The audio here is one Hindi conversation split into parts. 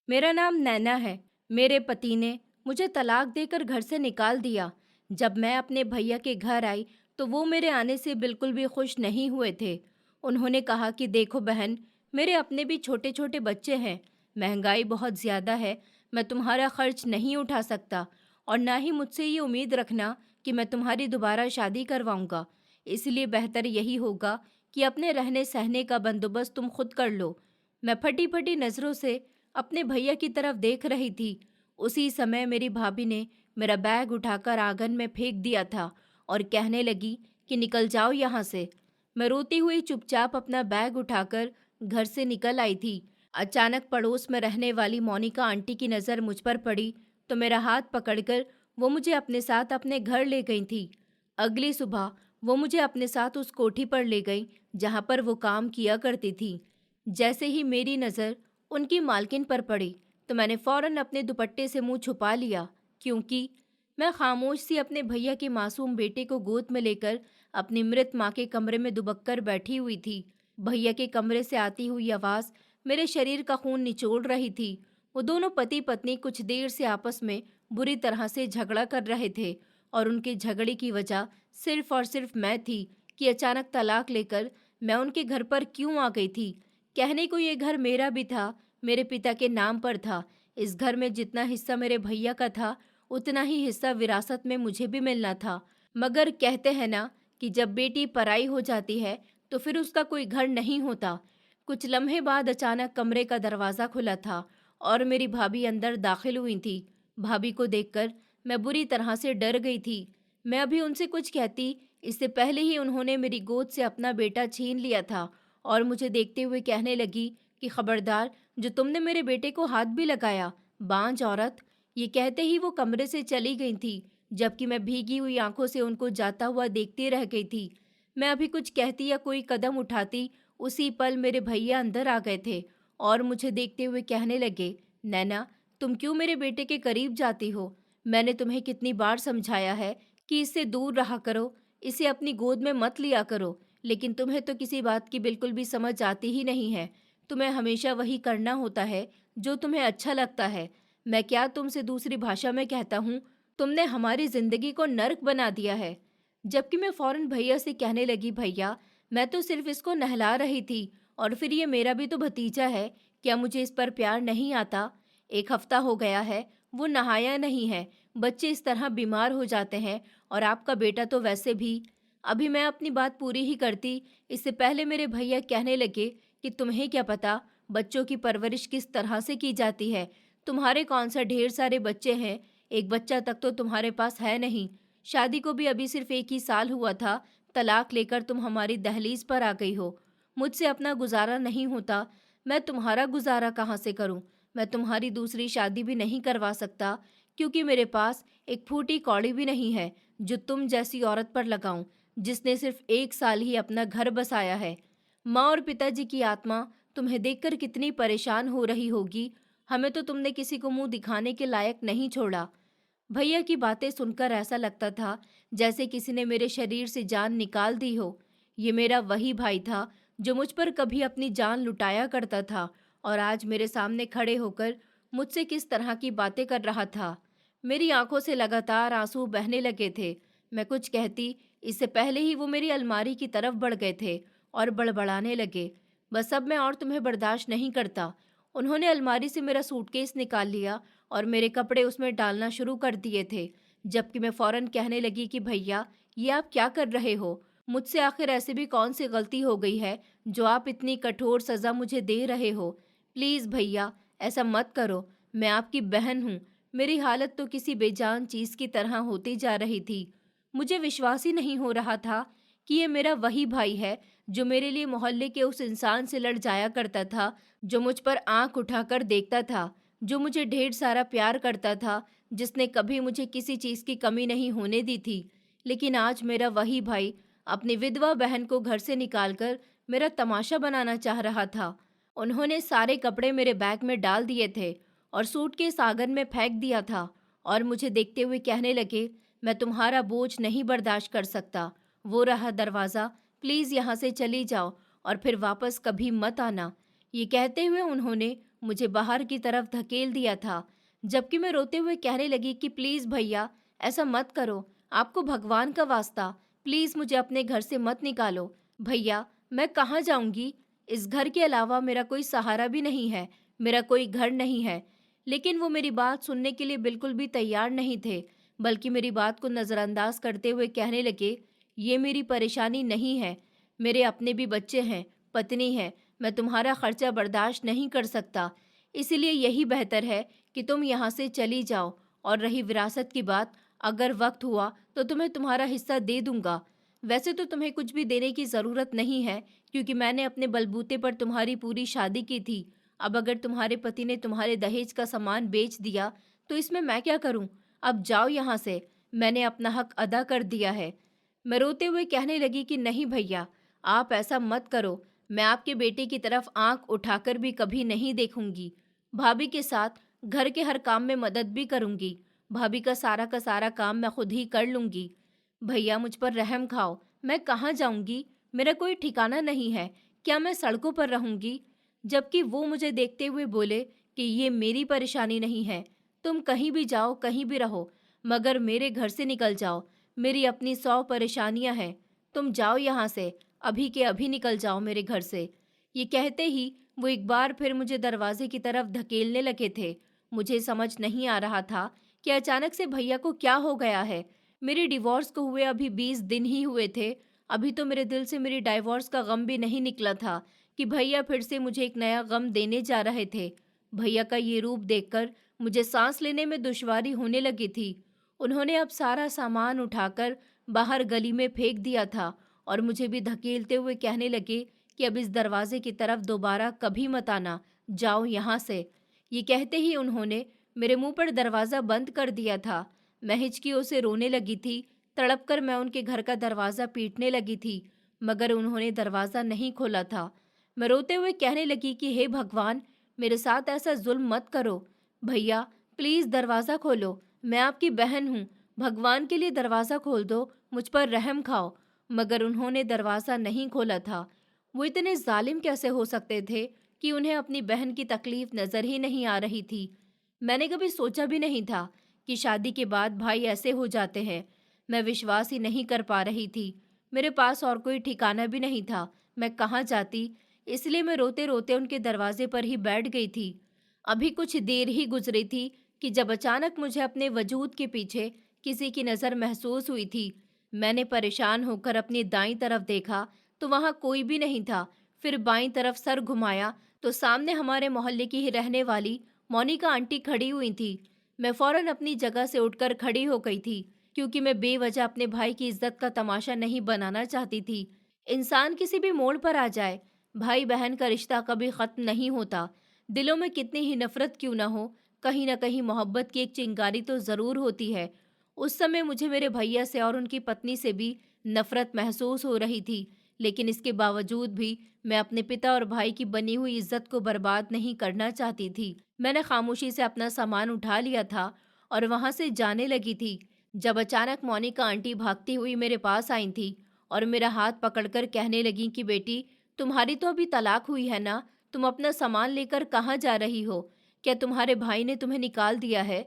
मेरा नाम नैना है। मेरे पति ने मुझे तलाक देकर घर से निकाल दिया। जब मैं अपने भैया के घर आई तो वो मेरे आने से बिल्कुल भी खुश नहीं हुए थे। उन्होंने कहा कि देखो बहन, मेरे अपने भी छोटे छोटे बच्चे हैं, महंगाई बहुत ज़्यादा है, मैं तुम्हारा खर्च नहीं उठा सकता और ना ही मुझसे ये उम्मीद रखना कि मैं तुम्हारी दोबारा शादी करवाऊंगा। इसलिए बेहतर यही होगा कि अपने रहने सहने का बंदोबस्त तुम खुद कर लो। मैं फटी फटी नज़रों से अपने भैया की तरफ देख रही थी। उसी समय मेरी भाभी ने मेरा बैग उठाकर आंगन में फेंक दिया था और कहने लगी कि निकल जाओ यहाँ से। मैं रोती हुई चुपचाप अपना बैग उठाकर घर से निकल आई थी। अचानक पड़ोस में रहने वाली मोनिका आंटी की नज़र मुझ पर पड़ी तो मेरा हाथ पकड़कर वो मुझे अपने साथ अपने घर ले गई थी। अगली सुबह वो मुझे अपने साथ उस कोठी पर ले गई जहाँ पर वो काम किया करती थी। जैसे ही मेरी नज़र उनकी मालकिन पर पड़ी तो मैंने फौरन अपने दुपट्टे से मुंह छुपा लिया, क्योंकि मैं खामोश सी अपने भैया के मासूम बेटे को गोद में लेकर अपनी मृत माँ के कमरे में दुबक कर बैठी हुई थी। भैया के कमरे से आती हुई आवाज़ मेरे शरीर का खून निचोड़ रही थी। वो दोनों पति पत्नी कुछ देर से आपस में बुरी तरह से झगड़ा कर रहे थे और उनके झगड़े की वजह सिर्फ और सिर्फ मैं थी कि अचानक तलाक लेकर मैं उनके घर पर क्यों आ गई थी। कहने को ये घर मेरा भी था, मेरे पिता के नाम पर था। इस घर में जितना हिस्सा मेरे भैया का था उतना ही हिस्सा विरासत में मुझे भी मिलना था। मगर कहते हैं ना कि जब बेटी पराई हो जाती है तो फिर उसका कोई घर नहीं होता। कुछ लम्हे बाद अचानक कमरे का दरवाज़ा खुला था और मेरी भाभी अंदर दाखिल हुई थी। भाभी को देखकर मैं बुरी तरह से डर गई थी। मैं अभी उनसे कुछ कहती इससे पहले ही उन्होंने मेरी गोद से अपना बेटा छीन लिया था और मुझे देखते हुए कहने लगी कि खबरदार, जो तुमने मेरे बेटे को हाथ भी लगाया, बांझ औरत। ये कहते ही वो कमरे से चली गई थी, जबकि मैं भीगी हुई आंखों से उनको जाता हुआ देखती रह गई थी। मैं अभी कुछ कहती या कोई कदम उठाती, उसी पल मेरे भैया अंदर आ गए थे और मुझे देखते हुए कहने लगे, नैना, तुम क्यों मेरे बेटे के करीब जाती हो? मैंने तुम्हें कितनी बार समझाया है कि इससे दूर रहा करो, इसे अपनी गोद में मत लिया करो, लेकिन तुम्हें तो किसी बात की बिल्कुल भी समझ आती ही नहीं है। तुम्हें हमेशा वही करना होता है जो तुम्हें अच्छा लगता है। मैं क्या तुमसे दूसरी भाषा में कहता हूँ, तुमने हमारी जिंदगी को नर्क बना दिया है। जबकि मैं फौरन भैया से कहने लगी, भैया, मैं तो सिर्फ इसको नहला रही थी और फिर ये मेरा भी तो भतीजा है, क्या मुझे इस पर प्यार नहीं आता? 1 हफ्ता हो गया है, वो नहाया नहीं है। बच्चे इस तरह बीमार हो जाते हैं और आपका बेटा तो वैसे भी। अभी मैं अपनी बात पूरी ही करती, इससे पहले मेरे भैया कहने लगे कि तुम्हें क्या पता बच्चों की परवरिश किस तरह से की जाती है। तुम्हारे कौन सा ढेर सारे बच्चे हैं, एक बच्चा तक तो तुम्हारे पास है नहीं। शादी को भी अभी सिर्फ 1 ही साल हुआ था, तलाक लेकर तुम हमारी दहलीज पर आ गई हो। मुझसे अपना गुजारा नहीं होता, मैं तुम्हारा गुजारा कहाँ से करूँ? मैं तुम्हारी दूसरी शादी भी नहीं करवा सकता, क्योंकि मेरे पास एक फूटी कौड़ी भी नहीं है जो तुम जैसी औरत पर लगाऊं, जिसने सिर्फ 1 साल ही अपना घर बसाया है। माँ और पिताजी की आत्मा तुम्हें देखकर कितनी परेशान हो रही होगी। हमें तो तुमने किसी को मुंह दिखाने के लायक नहीं छोड़ा। भैया की बातें सुनकर ऐसा लगता था जैसे किसी ने मेरे शरीर से जान निकाल दी हो। ये मेरा वही भाई था जो मुझ पर कभी अपनी जान लुटाया करता था और आज मेरे सामने खड़े होकर मुझसे किस तरह की बातें कर रहा था। मेरी आंखों से लगातार आंसू बहने लगे थे। मैं कुछ कहती इससे पहले ही वो मेरी अलमारी की तरफ बढ़ गए थे और बड़बड़ाने लगे, बस अब मैं और तुम्हें बर्दाश्त नहीं करता। उन्होंने अलमारी से मेरा सूटकेस निकाल लिया और मेरे कपड़े उसमें डालना शुरू कर दिए थे, जबकि मैं फौरन कहने लगी कि भैया, ये आप क्या कर रहे हो? मुझसे आखिर ऐसी भी कौन सी गलती हो गई है जो आप इतनी कठोर सज़ा मुझे दे रहे हो? प्लीज़ भैया, ऐसा मत करो। मैं आपकी बहन हूँ। मेरी हालत तो किसी बेजान चीज़ की तरह होती जा रही थी। मुझे विश्वास ही नहीं हो रहा था कि ये मेरा वही भाई है जो मेरे लिए मोहल्ले के उस इंसान से लड़ जाया करता था, जो मुझ पर आंख उठाकर देखता था, जो मुझे ढेर सारा प्यार करता था, जिसने कभी मुझे किसी चीज़ की कमी नहीं होने दी थी। लेकिन आज मेरा वही भाई अपनी विधवा बहन को घर से निकालकर मेरा तमाशा बनाना चाह रहा था। उन्होंने सारे कपड़े मेरे बैग में डाल दिए थे और सूटकेस आंगन में फेंक दिया था और मुझे देखते हुए कहने लगे, मैं तुम्हारा बोझ नहीं बर्दाश्त कर सकता। वो रहा दरवाज़ा, प्लीज़ यहाँ से चली जाओ और फिर वापस कभी मत आना। ये कहते हुए उन्होंने मुझे बाहर की तरफ धकेल दिया था, जबकि मैं रोते हुए कहने लगी कि प्लीज़ भैया, ऐसा मत करो, आपको भगवान का वास्ता, प्लीज़ मुझे अपने घर से मत निकालो। भैया, मैं कहाँ जाऊंगी? इस घर के अलावा मेरा कोई सहारा भी नहीं है, मेरा कोई घर नहीं है। लेकिन वो मेरी बात सुनने के लिए बिल्कुल भी तैयार नहीं थे, बल्कि मेरी बात को नज़रअंदाज करते हुए कहने लगे, ये मेरी परेशानी नहीं है, मेरे अपने भी बच्चे हैं, पत्नी है, मैं तुम्हारा खर्चा बर्दाश्त नहीं कर सकता, इसीलिए यही बेहतर है कि तुम यहाँ से चली जाओ। और रही विरासत की बात, अगर वक्त हुआ तो तुम्हें तुम्हारा हिस्सा दे दूंगा। वैसे तो तुम्हें कुछ भी देने की ज़रूरत नहीं है, क्योंकि मैंने अपने बलबूते पर तुम्हारी पूरी शादी की थी। अब अगर तुम्हारे पति ने तुम्हारे दहेज का सामान बेच दिया तो इसमें मैं क्या करूं? अब जाओ यहाँ से, मैंने अपना हक अदा कर दिया है। मैं रोते हुए कहने लगी कि नहीं भैया, आप ऐसा मत करो, मैं आपके बेटे की तरफ आंख उठाकर भी कभी नहीं देखूंगी। भाभी के साथ घर के हर काम में मदद भी करूंगी। भाभी का सारा काम मैं खुद ही कर लूंगी। भैया, मुझ पर रहम खाओ, मैं कहाँ जाऊंगी? मेरा कोई ठिकाना नहीं है, क्या मैं सड़कों पर रहूंगी? जबकि वो मुझे देखते हुए बोले कि ये मेरी परेशानी नहीं है, तुम कहीं भी जाओ, कहीं भी रहो, मगर मेरे घर से निकल जाओ, मेरी अपनी 100 परेशानियां हैं, तुम जाओ यहाँ से, अभी के अभी निकल जाओ मेरे घर से। ये कहते ही वो एक बार फिर मुझे दरवाजे की तरफ धकेलने लगे थे। मुझे समझ नहीं आ रहा था कि अचानक से भैया को क्या हो गया है। मेरे डिवोर्स को हुए अभी 20 दिन ही हुए थे। अभी तो मेरे दिल से मेरी डाइवोर्स का गम भी नहीं निकला था कि भैया फिर से मुझे एक नया गम देने जा रहे थे। भैया का ये रूप देखकर मुझे सांस लेने में दुश्वारी होने लगी थी। उन्होंने अब सारा सामान उठाकर बाहर गली में फेंक दिया था और मुझे भी धकेलते हुए कहने लगे कि अब इस दरवाजे की तरफ दोबारा कभी मत आना, जाओ यहाँ से। ये कहते ही उन्होंने मेरे मुंह पर दरवाज़ा बंद कर दिया था। मैं हिचकियों से रोने लगी थी। तड़प कर मैं उनके घर का दरवाज़ा पीटने लगी थी, मगर उन्होंने दरवाज़ा नहीं खोला था। मैं रोते हुए कहने लगी कि हे भगवान, मेरे साथ ऐसा जुल्म मत करो। भैया, प्लीज़ दरवाज़ा खोलो, मैं आपकी बहन हूँ, भगवान के लिए दरवाज़ा खोल दो, मुझ पर रहम खाओ। मगर उन्होंने दरवाज़ा नहीं खोला था। वो इतने जालिम कैसे हो सकते थे कि उन्हें अपनी बहन की तकलीफ नज़र ही नहीं आ रही थी। मैंने कभी सोचा भी नहीं था कि शादी के बाद भाई ऐसे हो जाते हैं। मैं विश्वास ही नहीं कर पा रही थी। मेरे पास और कोई ठिकाना भी नहीं था, मैं कहाँ जाती? इसलिए मैं रोते रोते उनके दरवाजे पर ही बैठ गई थी। अभी कुछ देर ही गुजरी थी कि जब अचानक मुझे अपने वजूद के पीछे किसी की नज़र महसूस हुई थी। मैंने परेशान होकर अपनी दाईं तरफ देखा तो वहाँ कोई भी नहीं था। फिर बाईं तरफ सर घुमाया तो सामने हमारे मोहल्ले की ही रहने वाली मोनिका आंटी खड़ी हुई थी। मैं फौरन अपनी जगह से उठकर खड़ी हो गई थी, क्योंकि मैं बेवजह अपने भाई की इज्जत का तमाशा नहीं बनाना चाहती थी। इंसान किसी भी मोड़ पर आ जाए, भाई बहन का रिश्ता कभी खत्म नहीं होता। दिलों में कितनी ही नफरत क्यों न हो, कहीं ना कहीं मोहब्बत की एक चिंगारी तो ज़रूर होती है। उस समय मुझे मेरे भैया से और उनकी पत्नी से भी नफरत महसूस हो रही थी, लेकिन इसके बावजूद भी मैं अपने पिता और भाई की बनी हुई इज्जत को बर्बाद नहीं करना चाहती थी। मैंने खामोशी से अपना सामान उठा लिया था और वहां से जाने लगी थी, जब अचानक मोनिका आंटी भागती हुई मेरे पास आई थी और मेरा हाथ पकड़कर कहने लगी कि बेटी, तुम्हारी तो अभी तलाक हुई है ना, तुम अपना सामान लेकर कहाँ जा रही हो? क्या तुम्हारे भाई ने तुम्हें निकाल दिया है?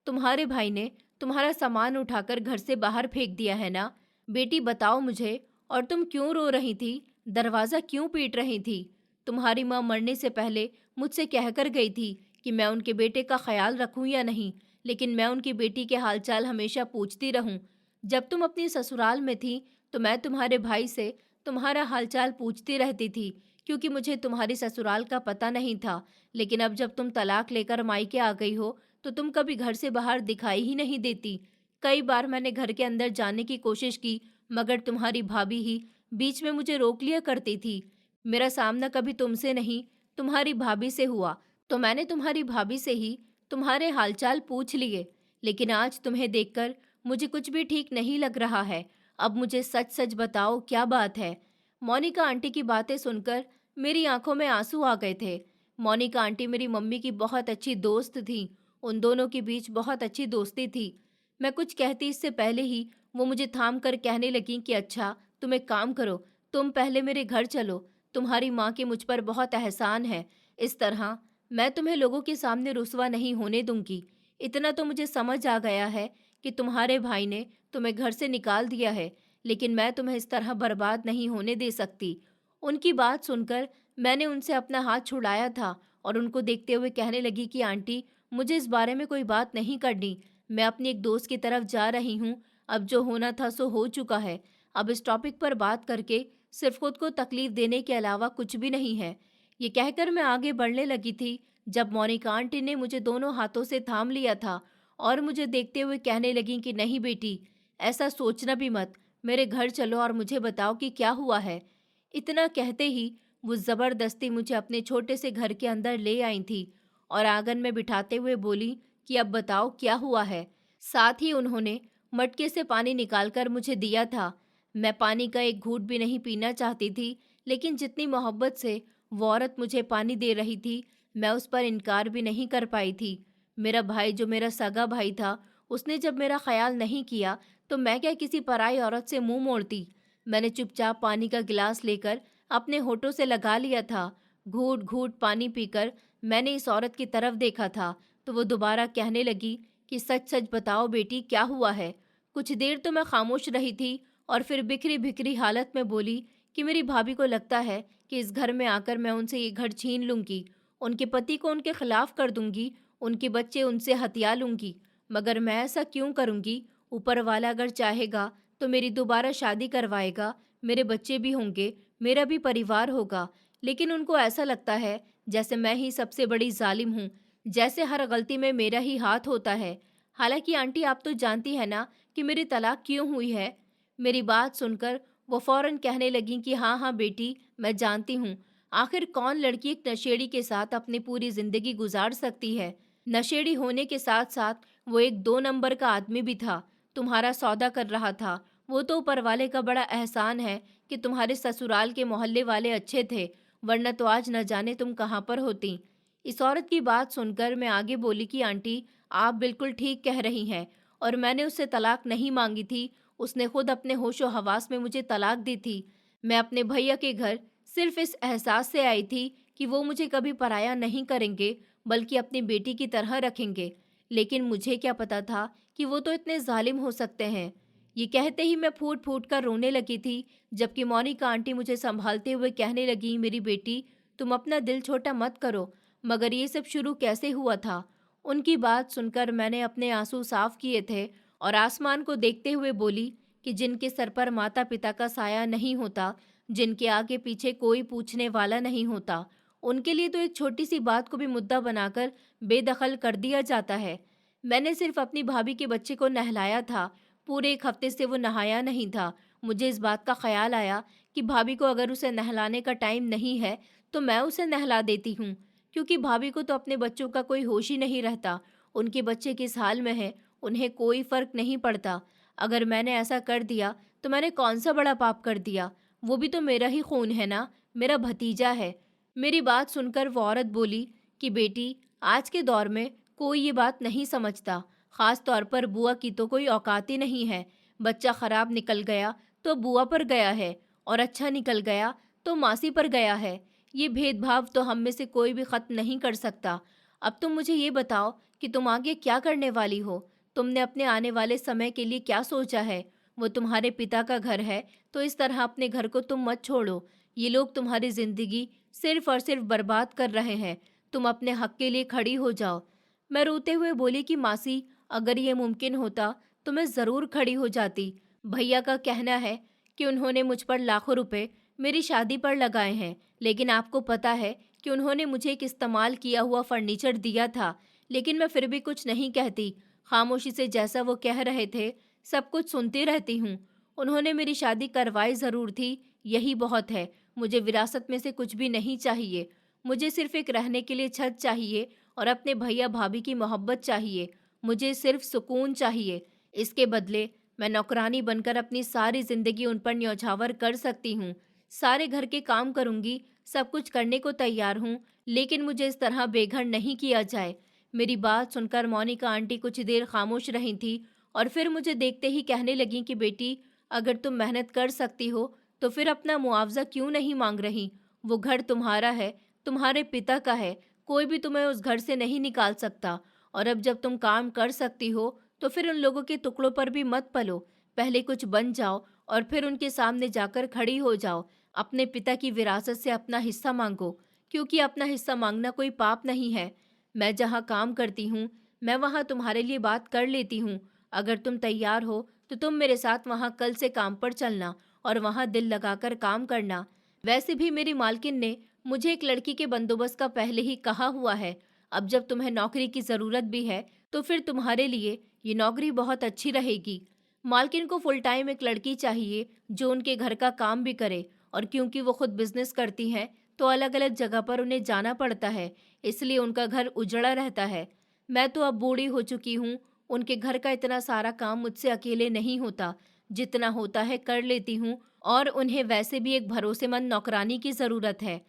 तुम्हारे भाई ने तुम्हारा सामान उठाकर घर से बाहर फेंक दिया है ना? बेटी बताओ मुझे, और तुम क्यों रो रही थी? दरवाज़ा क्यों पीट रही थी? तुम्हारी माँ मरने से पहले मुझसे कहकर गई थी कि मैं उनके बेटे का ख्याल रखूं या नहीं, लेकिन मैं उनकी बेटी के हालचाल हमेशा पूछती रहूं। जब तुम अपनी ससुराल में थी तो मैं तुम्हारे भाई से तुम्हारा हालचाल पूछती रहती थी, क्योंकि मुझे तुम्हारी ससुराल का पता नहीं था। लेकिन अब जब तुम तलाक लेकर मायके आ गई हो तो तुम कभी घर से बाहर दिखाई ही नहीं देती। कई बार मैंने घर के अंदर जाने की कोशिश की, मगर तुम्हारी भाभी ही बीच में मुझे रोक लिया करती थी। मेरा सामना कभी तुमसे नहीं, तुम्हारी भाभी से हुआ, तो मैंने तुम्हारी भाभी से ही तुम्हारे हालचाल पूछ लिए। लेकिन आज तुम्हें देखकर मुझे कुछ भी ठीक नहीं लग रहा है। अब मुझे सच सच बताओ, क्या बात है? मोनिका आंटी की बातें सुनकर मेरी आंखों में आंसू आ गए थे। मोनिका आंटी मेरी मम्मी की बहुत अच्छी दोस्त थी। उन दोनों के बीच बहुत अच्छी दोस्ती थी। मैं कुछ कहती इससे पहले ही वो मुझे थाम कर कहने लगी कि अच्छा, तुम एक काम करो, तुम पहले मेरे घर चलो, तुम्हारी माँ के मुझ पर बहुत एहसान है। इस तरह मैं तुम्हें लोगों के सामने रुसवा नहीं होने दूंगी। इतना तो मुझे समझ आ गया है कि तुम्हारे भाई ने तुम्हें घर से निकाल दिया है, लेकिन मैं तुम्हें इस तरह बर्बाद नहीं होने दे सकती। उनकी बात सुनकर मैंने उनसे अपना हाथ छुड़ाया था और उनको देखते हुए कहने लगी कि आंटी, मुझे इस बारे में कोई बात नहीं करनी। मैं अपनी एक दोस्त की तरफ जा रही हूँ। अब जो होना था सो हो चुका है। अब इस टॉपिक पर बात करके सिर्फ खुद को तकलीफ देने के अलावा कुछ भी नहीं है। ये कहकर मैं आगे बढ़ने लगी थी जब मोनिका आंटी ने मुझे दोनों हाथों से थाम लिया था और मुझे देखते हुए कहने लगी कि नहीं बेटी, ऐसा सोचना भी मत। मेरे घर चलो और मुझे बताओ कि क्या हुआ है। इतना कहते ही वो जबरदस्ती मुझे अपने छोटे से घर के अंदर ले आई थी और आंगन में बिठाते हुए बोली कि अब बताओ क्या हुआ है। साथ ही उन्होंने मटके से पानी निकालकर मुझे दिया था। मैं पानी का एक घूंट भी नहीं पीना चाहती थी, लेकिन जितनी मोहब्बत से वो औरत मुझे पानी दे रही थी, मैं उस पर इनकार भी नहीं कर पाई थी। मेरा भाई, जो मेरा सगा भाई था, उसने जब मेरा ख्याल नहीं किया तो मैं क्या किसी पराई औरत से मुंह मोड़ती। मैंने चुपचाप पानी का गिलास लेकर अपने होठों से लगा लिया था। घूट घूट पानी पीकर मैंने इस औरत की तरफ देखा था तो वो दोबारा कहने लगी कि सच सच बताओ बेटी, क्या हुआ है। कुछ देर तो मैं खामोश रही थी और फिर बिखरी बिखरी हालत में बोली कि मेरी भाभी को लगता है कि इस घर में आकर मैं उनसे ये घर छीन लूंगी, उनके पति को उनके खिलाफ कर दूंगी, उनके बच्चे उनसे हथिया लूंगी। मगर मैं ऐसा क्यों करूंगी? ऊपर वाला अगर चाहेगा तो मेरी दोबारा शादी करवाएगा, मेरे बच्चे भी होंगे, मेरा भी परिवार होगा। लेकिन उनको ऐसा लगता है जैसे मैं ही सबसे बड़ी जालिम हूँ, जैसे हर गलती में मेरा ही हाथ होता है। हालांकि आंटी, आप तो जानती है ना कि मेरी तलाक क्यों हुई है। मेरी बात सुनकर वो फौरन कहने लगी कि हाँ हाँ बेटी, मैं जानती हूँ। आखिर कौन लड़की एक नशेड़ी के साथ अपनी पूरी जिंदगी गुजार सकती है। नशेड़ी होने के साथ साथ वो एक 2 नंबर का आदमी भी था, तुम्हारा सौदा कर रहा था। वो तो ऊपर वाले का बड़ा एहसान है कि तुम्हारे ससुराल के मोहल्ले वाले अच्छे थे, वरना तो आज न जाने तुम कहाँ पर होती। इस औरत की बात सुनकर मैं आगे बोली कि आंटी, आप बिल्कुल ठीक कह रही हैं और मैंने उससे तलाक नहीं मांगी थी। उसने खुद अपने होशो हवास में मुझे तलाक दी थी। मैं अपने भैया के घर सिर्फ इस एहसास से आई थी कि वो मुझे कभी पराया नहीं करेंगे, बल्कि अपनी बेटी की तरह रखेंगे। लेकिन मुझे क्या पता था कि वो तो इतने जालिम हो सकते हैं। ये कहते ही मैं फूट फूट कर रोने लगी थी, जबकि मोनिका आंटी मुझे संभालते हुए कहने लगी, मेरी बेटी, तुम अपना दिल छोटा मत करो। मगर ये सब शुरू कैसे हुआ था? उनकी बात सुनकर मैंने अपने आंसू साफ किए थे और आसमान को देखते हुए बोली कि जिनके सर पर माता पिता का साया नहीं होता, जिनके आगे पीछे कोई पूछने वाला नहीं होता, उनके लिए तो एक छोटी सी बात को भी मुद्दा बनाकर बेदखल कर दिया जाता है। मैंने सिर्फ अपनी भाभी के बच्चे को नहलाया था, पूरे 1 हफ्ते से वो नहाया नहीं था। मुझे इस बात का ख्याल आया कि भाभी को अगर उसे नहलाने का टाइम नहीं है तो मैं उसे नहला देती हूँ, क्योंकि भाभी को तो अपने बच्चों का कोई होश ही नहीं रहता। उनके बच्चे किस हाल में हैं उन्हें कोई फर्क नहीं पड़ता। अगर मैंने ऐसा कर दिया तो मैंने कौन सा बड़ा पाप कर दिया? वो भी तो मेरा ही खून है ना, मेरा भतीजा है। मेरी बात सुनकर वो औरत बोली कि बेटी, आज के दौर में कोई ये बात नहीं समझता, खास तौर पर बुआ की तो कोई औकात ही नहीं है। बच्चा खराब निकल गया तो बुआ पर गया है और अच्छा निकल गया तो मासी पर गया है। ये भेदभाव तो हम में से कोई भी खत्म नहीं कर सकता। अब तुम मुझे ये बताओ कि तुम आगे क्या करने वाली हो? तुमने अपने आने वाले समय के लिए क्या सोचा है? वो तुम्हारे पिता का घर है, तो इस तरह अपने घर को तुम मत छोड़ो। ये लोग तुम्हारी जिंदगी सिर्फ और सिर्फ बर्बाद कर रहे हैं। तुम अपने हक के लिए खड़ी हो जाओ। मैं रोते हुए बोली कि मासी, अगर ये मुमकिन होता तो मैं ज़रूर खड़ी हो जाती। भैया का कहना है कि उन्होंने मुझ पर लाखों रुपए मेरी शादी पर लगाए हैं, लेकिन आपको पता है कि उन्होंने मुझे एक इस्तेमाल किया हुआ फर्नीचर दिया था। लेकिन मैं फिर भी कुछ नहीं कहती, खामोशी से जैसा वो कह रहे थे सब कुछ सुनती रहती हूँ। उन्होंने मेरी शादी करवाई ज़रूर थी, यही बहुत है। मुझे विरासत में से कुछ भी नहीं चाहिए। मुझे सिर्फ एक रहने के लिए छत चाहिए और अपने भैया भाभी की मोहब्बत चाहिए। मुझे सिर्फ सुकून चाहिए। इसके बदले मैं नौकरानी बनकर अपनी सारी जिंदगी उन पर न्यौछावर कर सकती हूँ। सारे घर के काम करूँगी, सब कुछ करने को तैयार हूँ, लेकिन मुझे इस तरह बेघर नहीं किया जाए। मेरी बात सुनकर मोनिका आंटी कुछ देर खामोश रही थी और फिर मुझे देखते ही कहने लगी कि बेटी, अगर तुम मेहनत कर सकती हो तो फिर अपना मुआवजा क्यों नहीं मांग रही? वो घर तुम्हारा है, तुम्हारे पिता का है। कोई भी तुम्हें उस घर से नहीं निकाल सकता। और अब जब तुम काम कर सकती हो तो फिर उन लोगों के टुकड़ों पर भी मत पलो। पहले कुछ बन जाओ और फिर उनके सामने जाकर खड़ी हो जाओ। अपने पिता की विरासत से अपना हिस्सा मांगो, क्योंकि अपना हिस्सा मांगना कोई पाप नहीं है। मैं जहाँ काम करती हूँ, मैं वहाँ तुम्हारे लिए बात कर लेती हूँ। अगर तुम तैयार हो तो तुम मेरे साथ वहाँ कल से काम पर चलना और वहाँ दिल लगाकर काम करना। वैसे भी मेरी मालकिन ने मुझे एक लड़की के बंदोबस्त का पहले ही कहा हुआ है। अब जब तुम्हें नौकरी की ज़रूरत भी है तो फिर तुम्हारे लिए ये नौकरी बहुत अच्छी रहेगी। मालकिन को फुल टाइम एक लड़की चाहिए जो उनके घर का काम भी करे, और क्योंकि वो खुद बिजनेस करती हैं तो अलग अलग जगह पर उन्हें जाना पड़ता है, इसलिए उनका घर उजड़ा रहता है। मैं तो अब बूढ़ी हो चुकी हूँ, उनके घर का इतना सारा काम मुझसे अकेले नहीं होता। जितना होता है कर लेती हूँ, और उन्हें वैसे भी एक भरोसेमंद नौकरानी की ज़रूरत है।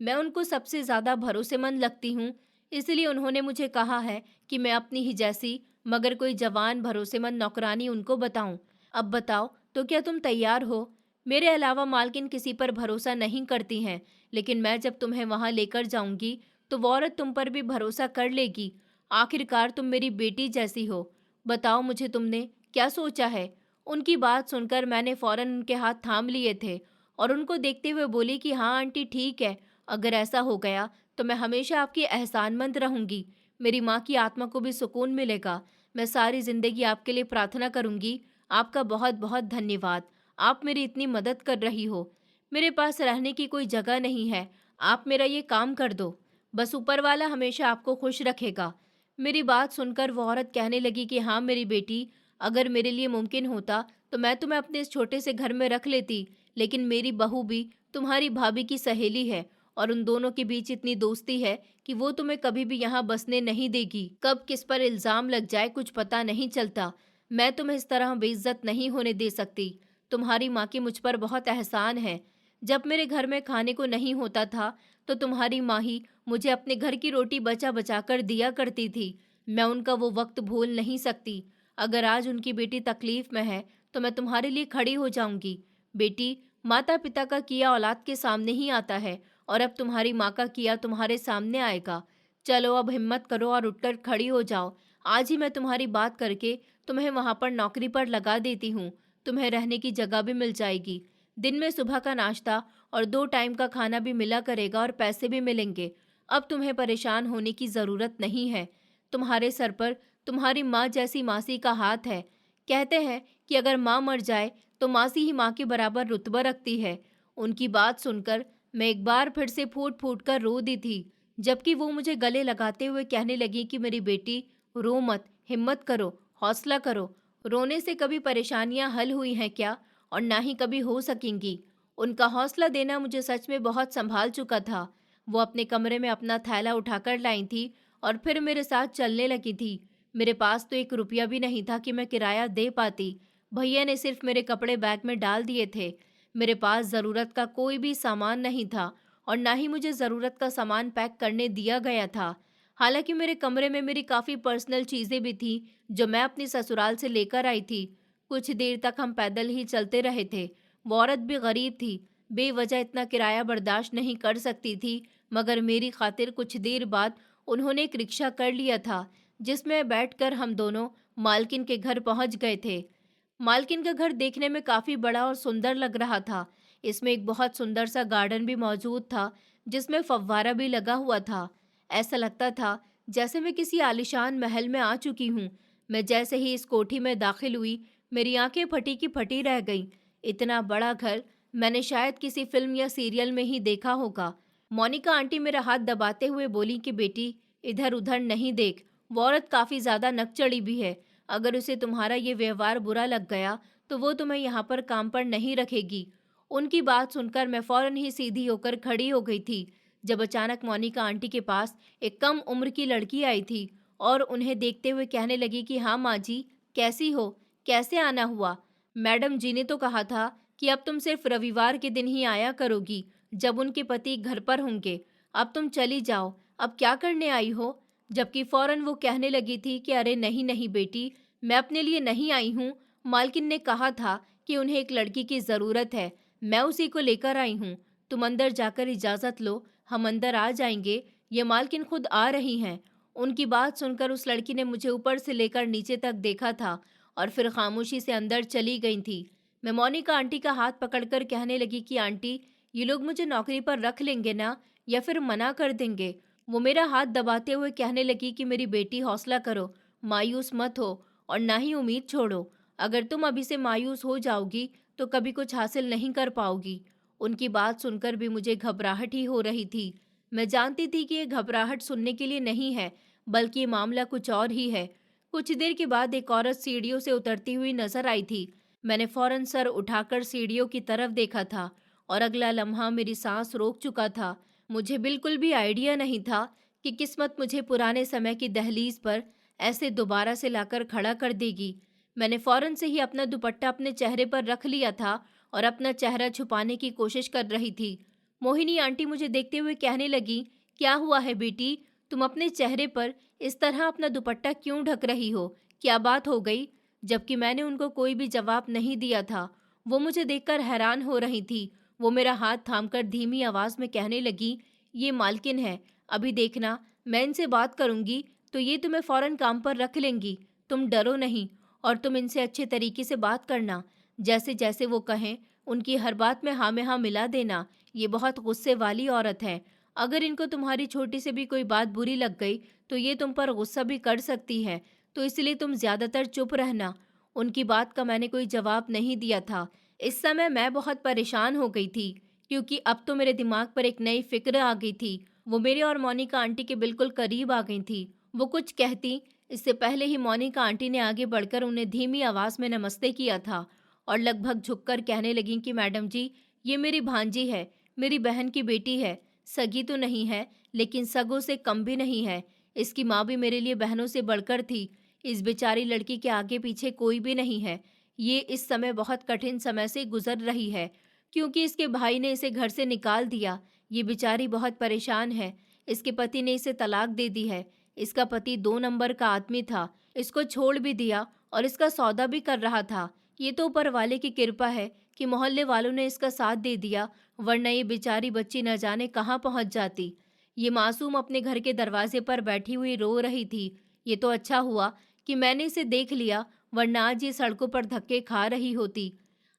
मैं उनको सबसे ज़्यादा भरोसेमंद लगती हूँ, इसलिए उन्होंने मुझे कहा है कि मैं अपनी ही जैसी मगर कोई जवान भरोसेमंद नौकरानी उनको बताऊं। अब बताओ, तो क्या तुम तैयार हो? मेरे अलावा मालकिन किसी पर भरोसा नहीं करती हैं, लेकिन मैं जब तुम्हें वहां लेकर जाऊंगी तो वो औरत तुम पर भी भरोसा कर लेगी। आखिरकार तुम मेरी बेटी जैसी हो। बताओ मुझे, तुमने क्या सोचा है? उनकी बात सुनकर मैंने फौरन उनके हाथ थाम लिए थे और उनको देखते हुए बोली कि हाँ आंटी, ठीक है। अगर ऐसा हो गया तो मैं हमेशा आपकी एहसानमंद रहूंगी। मेरी माँ की आत्मा को भी सुकून मिलेगा। मैं सारी जिंदगी आपके लिए प्रार्थना करूंगी। आपका बहुत बहुत धन्यवाद। आप मेरी इतनी मदद कर रही हो। मेरे पास रहने की कोई जगह नहीं है। आप मेरा ये काम कर दो। बस ऊपर वाला हमेशा आपको खुश रखेगा। मेरी बात सुनकर वो औरत कहने लगी कि हाँ मेरी बेटी, अगर मेरे लिए मुमकिन होता तो मैं तुम्हें अपने इस छोटे से घर में रख लेती, लेकिन मेरी बहू भी तुम्हारी भाभी की सहेली है और उन दोनों के बीच इतनी दोस्ती है कि वो तुम्हें कभी भी यहाँ बसने नहीं देगी। कब किस पर इल्जाम लग जाए कुछ पता नहीं चलता। मैं तुम्हें इस तरह बेइज्जत नहीं होने दे सकती। तुम्हारी माँ की मुझ पर बहुत एहसान है। जब मेरे घर में खाने को नहीं होता था तो तुम्हारी माँ ही मुझे अपने घर की रोटी बचा बचा कर दिया करती थी। मैं उनका वो वक्त भूल नहीं सकती। अगर आज उनकी बेटी तकलीफ में है तो मैं तुम्हारे लिए खड़ी हो जाऊंगी। बेटी, माता पिता का किया औलाद के सामने ही आता है, और अब तुम्हारी माँ का किया तुम्हारे सामने आएगा। चलो अब हिम्मत करो और उठकर खड़ी हो जाओ। आज ही मैं तुम्हारी बात करके तुम्हें वहां पर नौकरी पर लगा देती हूँ। तुम्हें रहने की जगह भी मिल जाएगी। दिन में सुबह का नाश्ता और 2 टाइम का खाना भी मिला करेगा और पैसे भी मिलेंगे। अब तुम्हें परेशान होने की ज़रूरत नहीं है। तुम्हारे सर पर तुम्हारी माँ जैसी मासी का हाथ है। कहते हैं कि अगर माँ मर जाए तो मासी ही माँ के बराबर रुतबा रखती है। उनकी बात सुनकर मैं एक बार फिर से फूट फूट कर रो दी थी, जबकि वो मुझे गले लगाते हुए कहने लगी कि मेरी बेटी, रो मत, हिम्मत करो, हौसला करो। रोने से कभी परेशानियां हल हुई हैं क्या? और ना ही कभी हो सकेंगी। उनका हौसला देना मुझे सच में बहुत संभाल चुका था। वो अपने कमरे में अपना थैला उठाकर लाई थी और फिर मेरे साथ चलने लगी थी। मेरे पास तो 1 रुपया भी नहीं था कि मैं किराया दे पाती। भैया ने सिर्फ मेरे कपड़े बैग में डाल दिए थे। मेरे पास ज़रूरत का कोई भी सामान नहीं था और ना ही मुझे ज़रूरत का सामान पैक करने दिया गया था। हालांकि मेरे कमरे में मेरी काफ़ी पर्सनल चीज़ें भी थीं जो मैं अपनी ससुराल से लेकर आई थी। कुछ देर तक हम पैदल ही चलते रहे थे। वो औरत भी गरीब थी, बेवजह इतना किराया बर्दाश्त नहीं कर सकती थी, मगर मेरी खातिर कुछ देर बाद उन्होंने एक रिक्शा कर लिया था, जिसमें बैठकर हम दोनों मालकिन के घर पहुंच गए थे। मालकिन का घर देखने में काफी बड़ा और सुंदर लग रहा था। इसमें एक बहुत सुंदर सा गार्डन भी मौजूद था, जिसमें फव्वारा भी लगा हुआ था। ऐसा लगता था जैसे मैं किसी आलीशान महल में आ चुकी हूँ। मैं जैसे ही इस कोठी में दाखिल हुई, मेरी आंखें फटी की फटी रह गईं। इतना बड़ा घर मैंने शायद किसी फिल्म या सीरियल में ही देखा होगा। मोनिका आंटी मेरा हाथ दबाते हुए बोली कि बेटी, इधर उधर नहीं देख, वो औरत काफी ज्यादा नकचढ़ी भी है। अगर उसे तुम्हारा ये व्यवहार बुरा लग गया तो वो तुम्हें यहाँ पर काम पर नहीं रखेगी। उनकी बात सुनकर मैं फौरन ही सीधी होकर खड़ी हो गई थी, जब अचानक मोनिका आंटी के पास एक कम उम्र की लड़की आई थी और उन्हें देखते हुए कहने लगी कि हाँ माँ जी, कैसी हो, कैसे आना हुआ? मैडम जी ने तो कहा था कि अब तुम सिर्फ रविवार के दिन ही आया करोगी, जब उनके पति घर पर होंगे। अब तुम चली जाओ, अब क्या करने आई हो? जबकि फौरन वो कहने लगी थी कि अरे नहीं नहीं बेटी, मैं अपने लिए नहीं आई हूँ। मालकिन ने कहा था कि उन्हें एक लड़की की ज़रूरत है, मैं उसी को लेकर आई हूँ। तुम अंदर जाकर इजाज़त लो, हम अंदर आ जाएंगे। ये मालकिन खुद आ रही हैं। उनकी बात सुनकर उस लड़की ने मुझे ऊपर से लेकर नीचे तक देखा था और फिर खामोशी से अंदर चली गई थी। मैं मोनिका आंटी का हाथ पकड़कर कहने लगी कि आंटी, ये लोग मुझे नौकरी पर रख लेंगे ना, या फिर मना कर देंगे? वो मेरा हाथ दबाते हुए कहने लगी कि मेरी बेटी, हौसला करो, मायूस मत हो और ना ही उम्मीद छोड़ो। अगर तुम अभी से मायूस हो जाओगी तो कभी कुछ हासिल नहीं कर पाओगी। उनकी बात सुनकर भी मुझे घबराहट ही हो रही थी। मैं जानती थी कि ये घबराहट सुनने के लिए नहीं है, बल्कि ये मामला कुछ और ही है। कुछ देर के बाद एक औरत सीढ़ियों से उतरती हुई नजर आई थी। मैंने फौरन सर उठाकर सीढ़ियों की तरफ देखा था और अगला लम्हा मेरी सांस रोक चुका था। मुझे बिल्कुल भी आइडिया नहीं था कि किस्मत मुझे पुराने समय की दहलीज पर ऐसे दोबारा से लाकर खड़ा कर देगी। मैंने फौरन से ही अपना दुपट्टा अपने चेहरे पर रख लिया था और अपना चेहरा छुपाने की कोशिश कर रही थी। मोहिनी आंटी मुझे देखते हुए कहने लगी, क्या हुआ है बेटी? तुम अपने चेहरे पर इस तरह अपना दुपट्टा क्यों ढक रही हो? क्या बात हो गई? जबकि मैंने उनको कोई भी जवाब नहीं दिया था। वो मुझे देखकर हैरान हो रही थी। वो मेरा हाथ थामकर धीमी आवाज में कहने लगी, ये मालकिन है, अभी देखना, मैं इनसे बात करूंगी तो ये तुम्हें फौरन काम पर रख लेंगी। तुम डरो नहीं और तुम इनसे अच्छे तरीके से बात करना। जैसे जैसे वो कहें उनकी हर बात में हाँ में हाँ मिला देना। ये बहुत गुस्से वाली औरत है। अगर इनको तुम्हारी छोटी से भी कोई बात बुरी लग गई तो ये तुम पर गुस्सा भी कर सकती है, तो इसलिए तुम ज्यादातर चुप रहना। उनकी बात का मैंने कोई जवाब नहीं दिया था। इस समय मैं बहुत परेशान हो गई थी, क्योंकि अब तो मेरे दिमाग पर एक नई फिक्र आ गई थी। वो मेरे और मोनिका आंटी के बिल्कुल करीब आ गई थी। वो कुछ कहती इससे पहले ही मोनिका आंटी ने आगे बढ़कर उन्हें धीमी आवाज में नमस्ते किया था और लगभग झुककर कहने लगी कि मैडम जी, ये मेरी भांजी है, मेरी बहन की बेटी है। सगी तो नहीं है, लेकिन सगों से कम भी नहीं है। इसकी माँ भी मेरे लिए बहनों से बढ़कर थी। इस बेचारी लड़की के आगे पीछे कोई भी नहीं है। ये इस समय बहुत कठिन समय से गुजर रही है, क्योंकि इसके भाई ने इसे घर से निकाल दिया। ये बेचारी बहुत परेशान है। इसके पति ने इसे तलाक दे दी है। इसका पति 2 नंबर का आदमी था, इसको छोड़ भी दिया और इसका सौदा भी कर रहा था। ये तो ऊपर वाले की कृपा है कि मोहल्ले वालों ने इसका साथ दे दिया, वरना ये बेचारी बच्ची न जाने कहाँ पहुंच जाती। ये मासूम अपने घर के दरवाजे पर बैठी हुई रो रही थी। ये तो अच्छा हुआ कि मैंने इसे देख लिया, वरना आज ये सड़कों पर धक्के खा रही होती।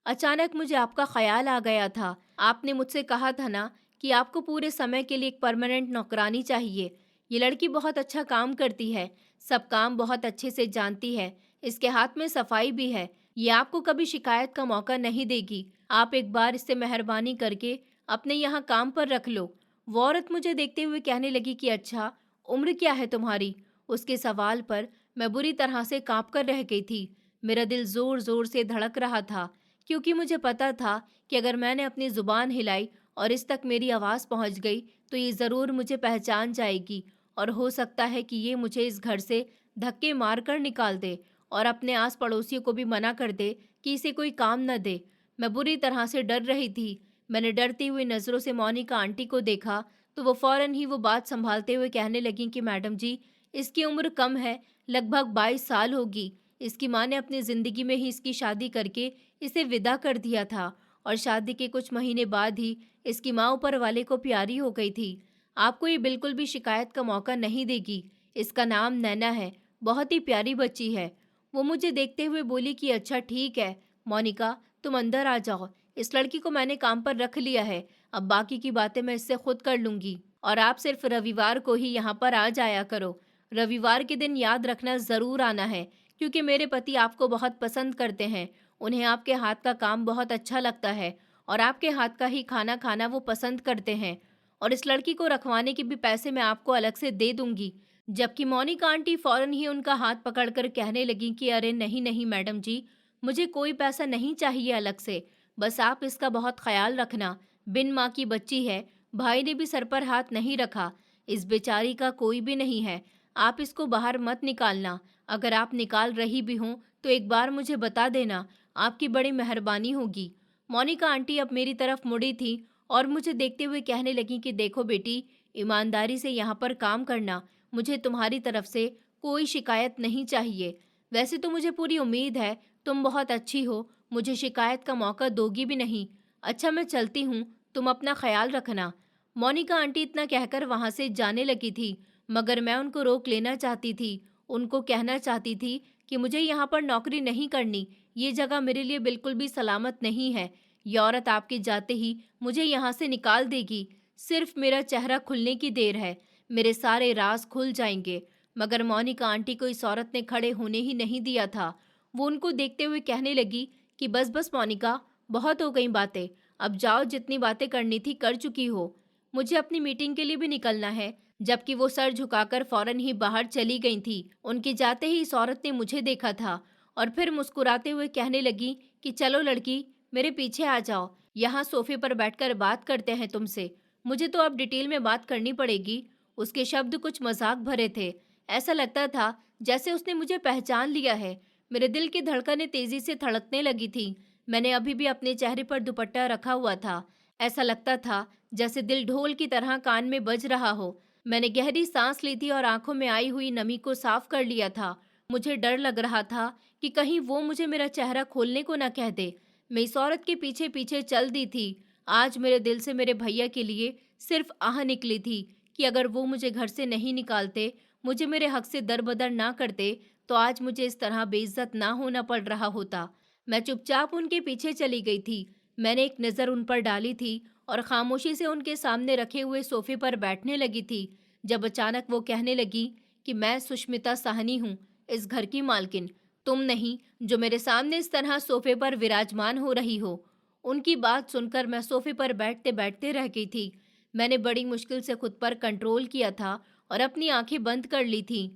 अचानक मुझे आपका ख्याल आ गया था। आपने मुझसे कहा था ना कि आपको पूरे समय के लिए एक परमानेंट नौकरानी चाहिए। ये लड़की बहुत अच्छा काम करती है, सब काम बहुत अच्छे से जानती है, इसके हाथ में सफाई भी है। ये आपको कभी शिकायत का मौका नहीं देगी। आप एक बार इससे मेहरबानी करके अपने यहाँ काम पर रख लो। वो औरत मुझे देखते हुए कहने लगी कि अच्छा, उम्र क्या है तुम्हारी? उसके सवाल पर मैं बुरी तरह से कांप कर रह गई थी। मेरा दिल जोर जोर से धड़क रहा था, क्योंकि मुझे पता था कि अगर मैंने अपनी जुबान हिलाई और इस तक मेरी आवाज़ पहुंच गई तो ये ज़रूर मुझे पहचान जाएगी और हो सकता है कि ये मुझे इस घर से धक्के मार कर निकाल दे और अपने आस पड़ोसियों को भी मना कर दे कि इसे कोई काम न दे। मैं बुरी तरह से डर रही थी। मैंने डरती हुई नज़रों से मोनिका आंटी को देखा तो वो फौरन ही वो बात संभालते हुए कहने लगी कि मैडम जी, इसकी उम्र कम है, लगभग 22 साल होगी। इसकी माँ ने अपनी ज़िंदगी में ही इसकी शादी करके इसे विदा कर दिया था और शादी के कुछ महीने बाद ही इसकी माँ ऊपर वाले को प्यारी हो गई थी। आपको ये बिल्कुल भी शिकायत का मौका नहीं देगी। इसका नाम नैना है, बहुत ही प्यारी बच्ची है। वो मुझे देखते हुए बोली कि अच्छा ठीक है मोनिका, तुम अंदर आ जाओ। इस लड़की को मैंने काम पर रख लिया है, अब बाकी की बातें मैं इससे खुद कर लूंगी और आप सिर्फ रविवार को ही यहाँ पर आ जाया करो। रविवार के दिन याद रखना ज़रूर आना है, क्योंकि मेरे पति आपको बहुत पसंद करते हैं। उन्हें आपके हाथ का काम बहुत अच्छा लगता है और आपके हाथ का ही खाना खाना वो पसंद करते हैं। और इस लड़की को रखवाने के भी पैसे मैं आपको अलग से दे दूंगी। जबकि मोनिका आंटी फौरन ही उनका हाथ पकड़कर कहने लगी कि अरे नहीं नहीं मैडम जी, मुझे कोई पैसा नहीं चाहिए अलग से, बस आप इसका बहुत ख्याल रखना। बिन माँ की बच्ची है, भाई ने भी सर पर हाथ नहीं रखा, इस बेचारी का कोई भी नहीं है। आप इसको बाहर मत निकालना। अगर आप निकाल रही भी हों तो एक बार मुझे बता देना, आपकी बड़ी मेहरबानी होगी। मोनिका आंटी अब मेरी तरफ मुड़ी थी और मुझे देखते हुए कहने लगी कि देखो बेटी, ईमानदारी से यहाँ पर काम करना, मुझे तुम्हारी तरफ से कोई शिकायत नहीं चाहिए। वैसे तो मुझे पूरी उम्मीद है तुम बहुत अच्छी हो, मुझे शिकायत का मौका दोगी भी नहीं। अच्छा मैं चलती हूँ, तुम अपना ख्याल रखना। मोनिका आंटी इतना कहकर वहां से जाने लगी थी, मगर मैं उनको रोक लेना चाहती थी। उनको कहना चाहती थी कि मुझे यहाँ पर नौकरी नहीं करनी, ये जगह मेरे लिए बिल्कुल भी सलामत नहीं है। ये औरत आपके जाते ही मुझे यहाँ से निकाल देगी। सिर्फ मेरा चेहरा खुलने की देर है, मेरे सारे राज खुल जाएंगे। मगर मोनिका आंटी को इस औरत ने खड़े होने ही नहीं दिया था। वो उनको देखते हुए कहने लगी कि बस बस मोनिका, बहुत हो गई बातें, अब जाओ, जितनी बातें करनी थी कर चुकी हो। मुझे अपनी मीटिंग के लिए भी निकलना है। जबकि वो सर झुकाकर फौरन ही बाहर चली गई थी। उनके जाते ही इस औरत ने मुझे देखा था और फिर मुस्कुराते हुए कहने लगी कि चलो लड़की, मेरे पीछे आ जाओ, यहाँ सोफे पर बैठकर बात करते हैं तुमसे। मुझे तो अब डिटेल में बात करनी पड़ेगी। उसके शब्द कुछ मजाक भरे थे। ऐसा लगता था जैसे उसने मुझे पहचान लिया है। मेरे दिल की धड़कनें तेजी से धड़कने लगी थी। मैंने अभी भी अपने चेहरे पर दुपट्टा रखा हुआ था। ऐसा लगता था जैसे दिल ढोल की तरह कान में बज रहा हो। मैंने गहरी सांस ली थी और आंखों में आई हुई नमी को साफ कर लिया था। मुझे डर लग रहा था कि कहीं वो मुझे मेरा चेहरा खोलने को न कह दे। मैं इस औरत के पीछे पीछे चल दी थी। आज मेरे दिल से मेरे भैया के लिए सिर्फ आह निकली थी कि अगर वो मुझे घर से नहीं निकालते, मुझे मेरे हक से दरबदर ना करते, तो आज मुझे इस तरह बेइज्जत ना होना पड़ रहा होता। मैं चुपचाप उनके पीछे चली गई थी। मैंने एक नज़र उन पर डाली थी और खामोशी से उनके सामने रखे हुए सोफे पर बैठने लगी थी, जब अचानक वो कहने लगी कि मैं सुष्मिता साहनी हूँ, इस घर की मालकिन, तुम नहीं, जो मेरे सामने इस तरह सोफे पर विराजमान हो रही हो। उनकी बात सुनकर मैं सोफे पर बैठते बैठते रह गई थी। मैंने बड़ी मुश्किल से खुद पर कंट्रोल किया था और अपनी आंखें बंद कर ली थी।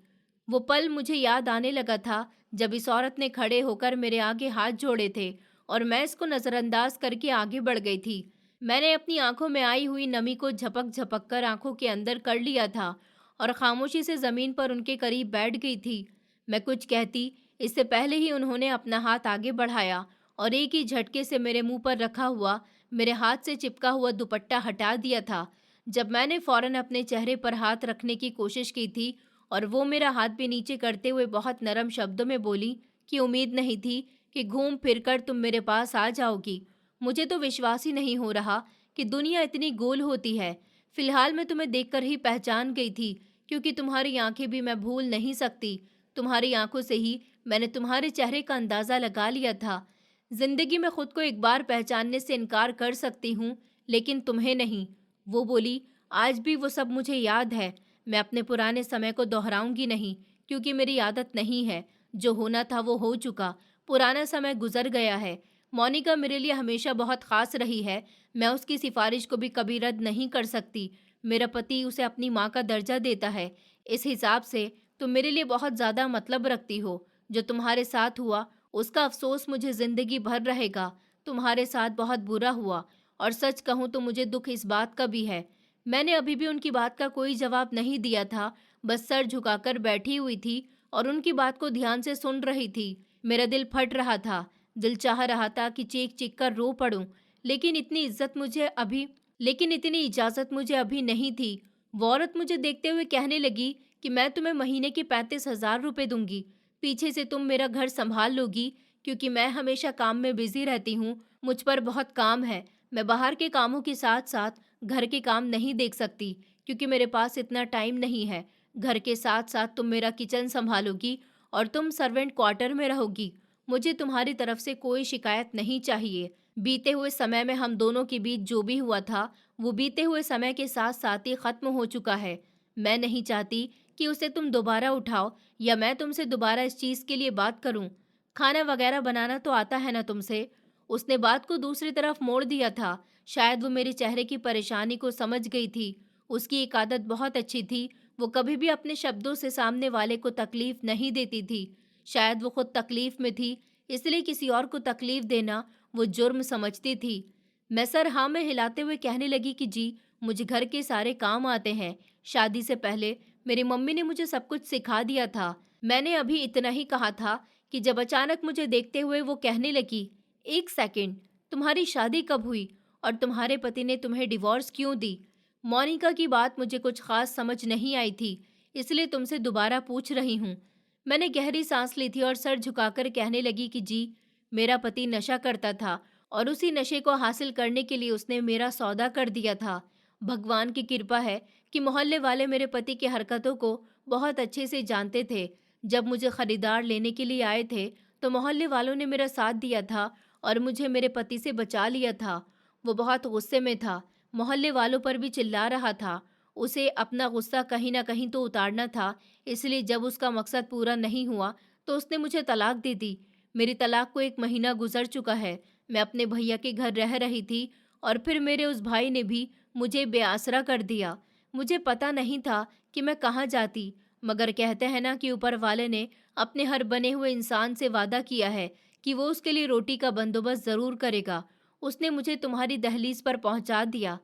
वो पल मुझे याद आने लगा था जब इस औरत ने खड़े होकर मेरे आगे हाथ जोड़े थे और मैं इसको नज़रअंदाज करके आगे बढ़ गई थी। मैंने अपनी आंखों में आई हुई नमी को झपक झपक कर आंखों के अंदर कर लिया था और खामोशी से जमीन पर उनके करीब बैठ गई थी। मैं कुछ कहती इससे पहले ही उन्होंने अपना हाथ आगे बढ़ाया और एक ही झटके से मेरे मुंह पर रखा हुआ, मेरे हाथ से चिपका हुआ दुपट्टा हटा दिया था। जब मैंने फौरन अपने चेहरे पर हाथ रखने की कोशिश की थी और वो मेरा हाथ भी नीचे करते हुए बहुत नरम शब्दों में बोली कि उम्मीद नहीं थी कि घूम फिर कर तुम मेरे पास आ जाओगी। मुझे तो विश्वास ही नहीं हो रहा कि दुनिया इतनी गोल होती है। फिलहाल मैं तुम्हें देखकर ही पहचान गई थी, क्योंकि तुम्हारी आंखें भी मैं भूल नहीं सकती। तुम्हारी आंखों से ही मैंने तुम्हारे चेहरे का अंदाज़ा लगा लिया था। जिंदगी में खुद को एक बार पहचानने से इनकार कर सकती हूँ, लेकिन तुम्हें नहीं। वो बोली, आज भी वो सब मुझे याद है। मैं अपने पुराने समय को दोहराऊंगी नहीं, क्योंकि मेरी आदत नहीं है। जो होना था वो हो चुका, पुराना समय गुजर गया है। मोनिका मेरे लिए हमेशा बहुत खास रही है। मैं उसकी सिफारिश को भी कभी रद्द नहीं कर सकती। मेरा पति उसे अपनी माँ का दर्जा देता है। इस हिसाब से तुम मेरे लिए बहुत ज़्यादा मतलब रखती हो। जो तुम्हारे साथ हुआ उसका अफसोस मुझे ज़िंदगी भर रहेगा। तुम्हारे साथ बहुत बुरा हुआ, और सच कहूँ तो मुझे दुख इस बात का भी है। मैंने अभी भी उनकी बात का कोई जवाब नहीं दिया था, बस सर झुकाकर बैठी हुई थी और उनकी बात को ध्यान से सुन रही थी। मेरा दिल फट रहा था। दिल चाह रहा था कि चीख चीख कर रो पड़ूं, लेकिन इतनी इजाजत मुझे अभी नहीं थी। वो औरत मुझे देखते हुए कहने लगी कि मैं तुम्हें महीने के 35,000 रुपए दूंगी। पीछे से तुम मेरा घर संभाल लोगी, क्योंकि मैं हमेशा काम में बिजी रहती हूँ। मुझ पर बहुत काम है। मैं बाहर के कामों के साथ साथ घर के काम नहीं देख सकती, क्योंकि मेरे पास इतना टाइम नहीं है। घर के साथ साथ तुम मेरा किचन संभालोगी और तुम सर्वेंट क्वार्टर में रहोगी। मुझे तुम्हारी तरफ से कोई शिकायत नहीं चाहिए। बीते हुए समय में हम दोनों के बीच जो भी हुआ था, वो बीते हुए समय के साथ साथ ही खत्म हो चुका है। मैं नहीं चाहती कि उसे तुम दोबारा उठाओ या मैं तुमसे दोबारा इस चीज़ के लिए बात करूं। खाना वगैरह बनाना तो आता है ना तुमसे? उसने बात को दूसरी तरफ मोड़ दिया था। शायद वो मेरे चेहरे की परेशानी को समझ गई थी। उसकी एक आदत बहुत अच्छी थी, वो कभी भी अपने शब्दों से सामने वाले को तकलीफ नहीं देती थी। शायद वो खुद तकलीफ में थी, इसलिए किसी और को तकलीफ देना वो जुर्म समझती थी। मैं सर हाँ में हिलाते हुए कहने लगी कि जी, मुझे घर के सारे काम आते हैं। शादी से पहले मेरी मम्मी ने मुझे सब कुछ सिखा दिया था। मैंने अभी इतना ही कहा था कि जब अचानक मुझे देखते हुए वो कहने लगी, एक सेकंड, तुम्हारी शादी कब हुई और तुम्हारे पति ने तुम्हें डिवोर्स क्यों दी? मोनिका की बात मुझे कुछ खास समझ नहीं आई थी, इसलिए तुमसे दोबारा पूछ रही हूँ। मैंने गहरी सांस ली थी और सर झुकाकर कहने लगी कि जी, मेरा पति नशा करता था और उसी नशे को हासिल करने के लिए उसने मेरा सौदा कर दिया था। भगवान की कृपा है कि मोहल्ले वाले मेरे पति की हरकतों को बहुत अच्छे से जानते थे। जब मुझे खरीदार लेने के लिए आए थे, तो मोहल्ले वालों ने मेरा साथ दिया था और मुझे मेरे पति से बचा लिया था। वो बहुत गुस्से में था, मोहल्ले वालों पर भी चिल्ला रहा था। उसे अपना गुस्सा कहीं ना कहीं तो उतारना था, इसलिए जब उसका मकसद पूरा नहीं हुआ, तो उसने मुझे तलाक दे दी। मेरी तलाक को 1 महीना गुजर चुका है। मैं अपने भैया के घर रह रही थी और फिर मेरे उस भाई ने भी मुझे बेआसरा कर दिया। मुझे पता नहीं था कि मैं कहाँ जाती, मगर कहते हैं ना कि ऊपर वाले ने अपने हर बने हुए इंसान से वादा किया है कि वो उसके लिए रोटी का बंदोबस्त ज़रूर करेगा। उसने मुझे तुम्हारी दहलीज पर पहुंचा दिया।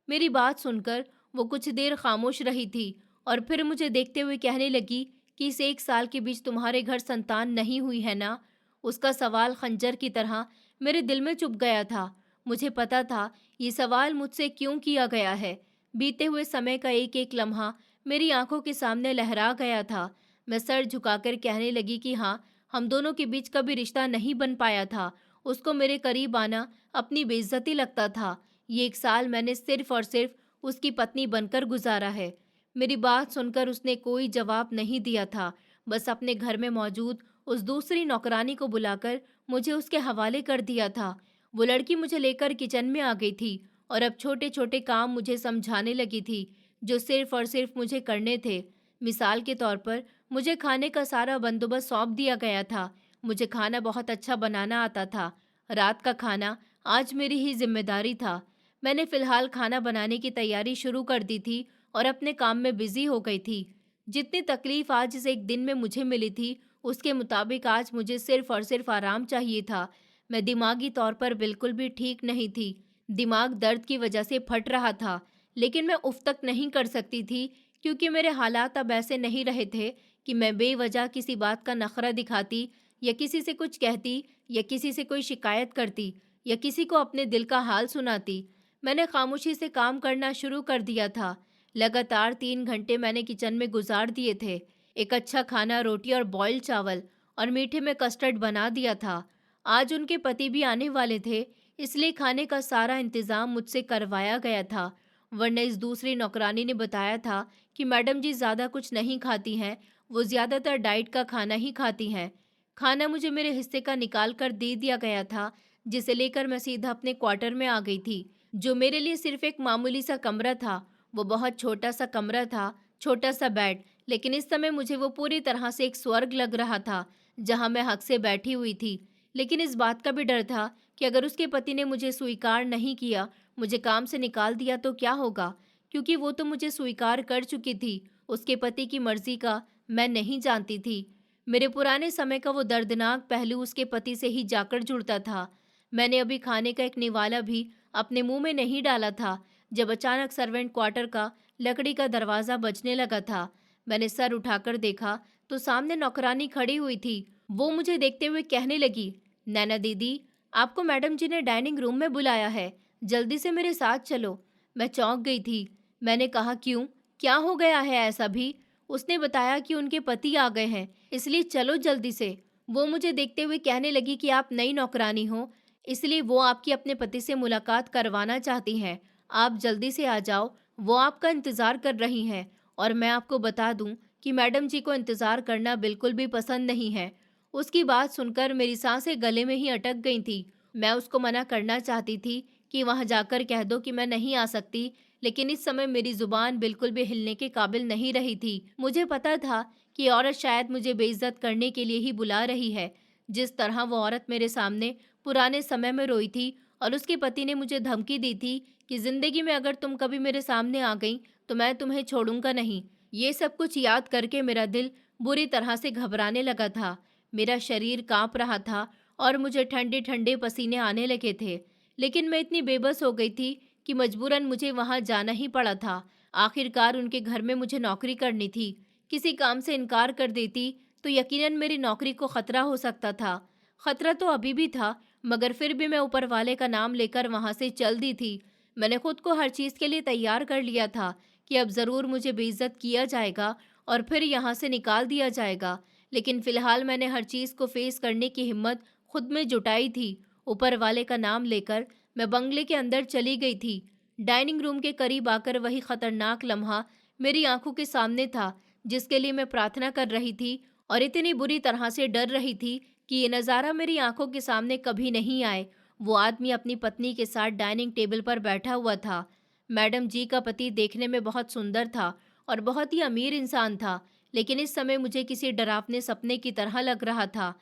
मेरी बात सुनकर वो कुछ देर खामोश रही थी और फिर मुझे देखते हुए कहने लगी कि इस 1 साल के बीच तुम्हारे घर संतान नहीं हुई है ना। उसका सवाल खंजर की तरह मेरे दिल में चुभ गया था। मुझे पता था ये सवाल मुझसे क्यों किया गया है। बीते हुए समय का एक एक लम्हा मेरी आंखों के सामने लहरा गया था। मैं सर झुकाकर कहने लगी कि हाँ, हम दोनों के बीच कभी रिश्ता नहीं बन पाया था। उसको मेरे करीब आना अपनी बेइज्जती लगता था। ये 1 साल मैंने सिर्फ और सिर्फ उसकी पत्नी बनकर गुजारा है। मेरी बात सुनकर उसने कोई जवाब नहीं दिया था, बस अपने घर में मौजूद उस दूसरी नौकरानी को बुलाकर मुझे उसके हवाले कर दिया था। वो लड़की मुझे लेकर किचन में आ गई थी और अब छोटे छोटे काम मुझे समझाने लगी थी, जो सिर्फ और सिर्फ मुझे करने थे। मिसाल के तौर पर मुझे खाने का सारा बंदोबस्त सौंप दिया गया था। मुझे खाना बहुत अच्छा बनाना आता था। रात का खाना आज मेरी ही जिम्मेदारी था। मैंने फिलहाल खाना बनाने की तैयारी शुरू कर दी थी और अपने काम में बिजी हो गई थी। जितनी तकलीफ आज इस एक दिन में मुझे मिली थी, उसके मुताबिक आज मुझे सिर्फ और सिर्फ आराम चाहिए था। मैं दिमागी तौर पर बिल्कुल भी ठीक नहीं थी। दिमाग दर्द की वजह से फट रहा था, लेकिन मैं उफ तक नहीं कर सकती थी, क्योंकि मेरे हालात अब ऐसे नहीं रहे थे कि मैं बेवजह किसी बात का नखरा दिखाती या किसी से कुछ कहती या किसी से कोई शिकायत करती या किसी को अपने दिल का हाल सुनाती। मैंने खामोशी से काम करना शुरू कर दिया था। लगातार 3 घंटे मैंने किचन में गुजार दिए थे। एक अच्छा खाना, रोटी और बॉइल्ड चावल और मीठे में कस्टर्ड बना दिया था। आज उनके पति भी आने वाले थे, इसलिए खाने का सारा इंतजाम मुझसे करवाया गया था। वरना इस दूसरी नौकरानी ने बताया था कि मैडम जी ज़्यादा कुछ नहीं खाती हैं, वो ज़्यादातर डाइट का खाना ही खाती हैं। खाना मुझे मेरे हिस्से का निकाल कर दे दिया गया था, जिसे लेकर मैं सीधा अपने क्वार्टर में आ गई थी, जो मेरे लिए सिर्फ एक मामूली सा कमरा था। वो बहुत छोटा सा कमरा था, छोटा सा बेड, लेकिन इस समय मुझे वो पूरी तरह से एक स्वर्ग लग रहा था, जहाँ मैं हक से बैठी हुई थी। लेकिन इस बात का भी डर था कि अगर उसके पति ने मुझे स्वीकार नहीं किया, मुझे काम से निकाल दिया तो क्या होगा, क्योंकि वो तो मुझे स्वीकार कर चुकी थी। उसके पति की मर्जी का मैं नहीं जानती थी। मेरे पुराने समय का वो दर्दनाक पहलू उसके पति से ही जाकर जुड़ता था। मैंने अभी खाने का एक निवाला भी अपने मुंह में नहीं डाला था, जब अचानक सर्वेंट क्वार्टर का लकड़ी का दरवाज़ा बजने लगा था। मैंने सर उठाकर देखा तो सामने नौकरानी खड़ी हुई थी। वो मुझे देखते हुए कहने लगी, नैना दीदी, आपको मैडम जी ने डाइनिंग रूम में बुलाया है, जल्दी से मेरे साथ चलो। मैं चौंक गई थी। मैंने कहा, क्यों, क्या हो गया है ऐसा भी? उसने बताया कि उनके पति आ गए हैं, इसलिए चलो जल्दी से। वो मुझे देखते हुए कहने लगी कि आप नई नौकरानी हो, इसलिए वो आपकी अपने पति से मुलाकात करवाना चाहती हैं। आप जल्दी से आ जाओ, वो आपका इंतज़ार कर रही हैं। और मैं आपको बता दूं कि मैडम जी को इंतज़ार करना बिल्कुल भी पसंद नहीं है। उसकी बात सुनकर मेरी सांसें गले में ही अटक गई थी। मैं उसको मना करना चाहती थी कि वहां जाकर कह दो कि मैं नहीं आ सकती, लेकिन इस समय मेरी जुबान बिल्कुल भी हिलने के काबिल नहीं रही थी। मुझे पता था कि औरत शायद मुझे बेइज्जत करने के लिए ही बुला रही है। जिस तरह वो औरत मेरे सामने पुराने समय में रोई थी और उसके पति ने मुझे धमकी दी थी कि जिंदगी में अगर तुम कभी मेरे सामने आ गई तो मैं तुम्हें छोड़ूंगा नहीं। ये सब कुछ याद करके मेरा दिल बुरी तरह से घबराने लगा था। मेरा शरीर कांप रहा था और मुझे ठंडे ठंडे पसीने आने लगे थे। लेकिन मैं इतनी बेबस हो गई थी कि मजबूरन मुझे वहां जाना ही पड़ा था। आखिरकार उनके घर में मुझे नौकरी करनी थी। किसी काम से इनकार कर देती तो यकीनन मेरी नौकरी को खतरा हो सकता था। खतरा तो अभी भी था, मगर फिर भी मैं ऊपर वाले का नाम लेकर वहां से चल दी थी। मैंने खुद को हर चीज़ के लिए तैयार कर लिया था कि अब ज़रूर मुझे बेइज्जत किया जाएगा और फिर यहाँ से निकाल दिया जाएगा। लेकिन फ़िलहाल मैंने हर चीज़ को फेस करने की हिम्मत खुद में जुटाई थी। ऊपर वाले का नाम लेकर मैं बंगले के अंदर चली गई थी। डाइनिंग रूम के करीब आकर वही खतरनाक लम्हा मेरी आंखों के सामने था, जिसके लिए मैं प्रार्थना कर रही थी और इतनी बुरी तरह से डर रही थी कि ये नज़ारा मेरी आंखों के सामने कभी नहीं आए। वो आदमी अपनी पत्नी के साथ डाइनिंग टेबल पर बैठा हुआ था। मैडम जी का पति देखने में बहुत सुंदर था और बहुत ही अमीर इंसान था, लेकिन इस समय मुझे किसी डरावने सपने की तरह लग रहा था।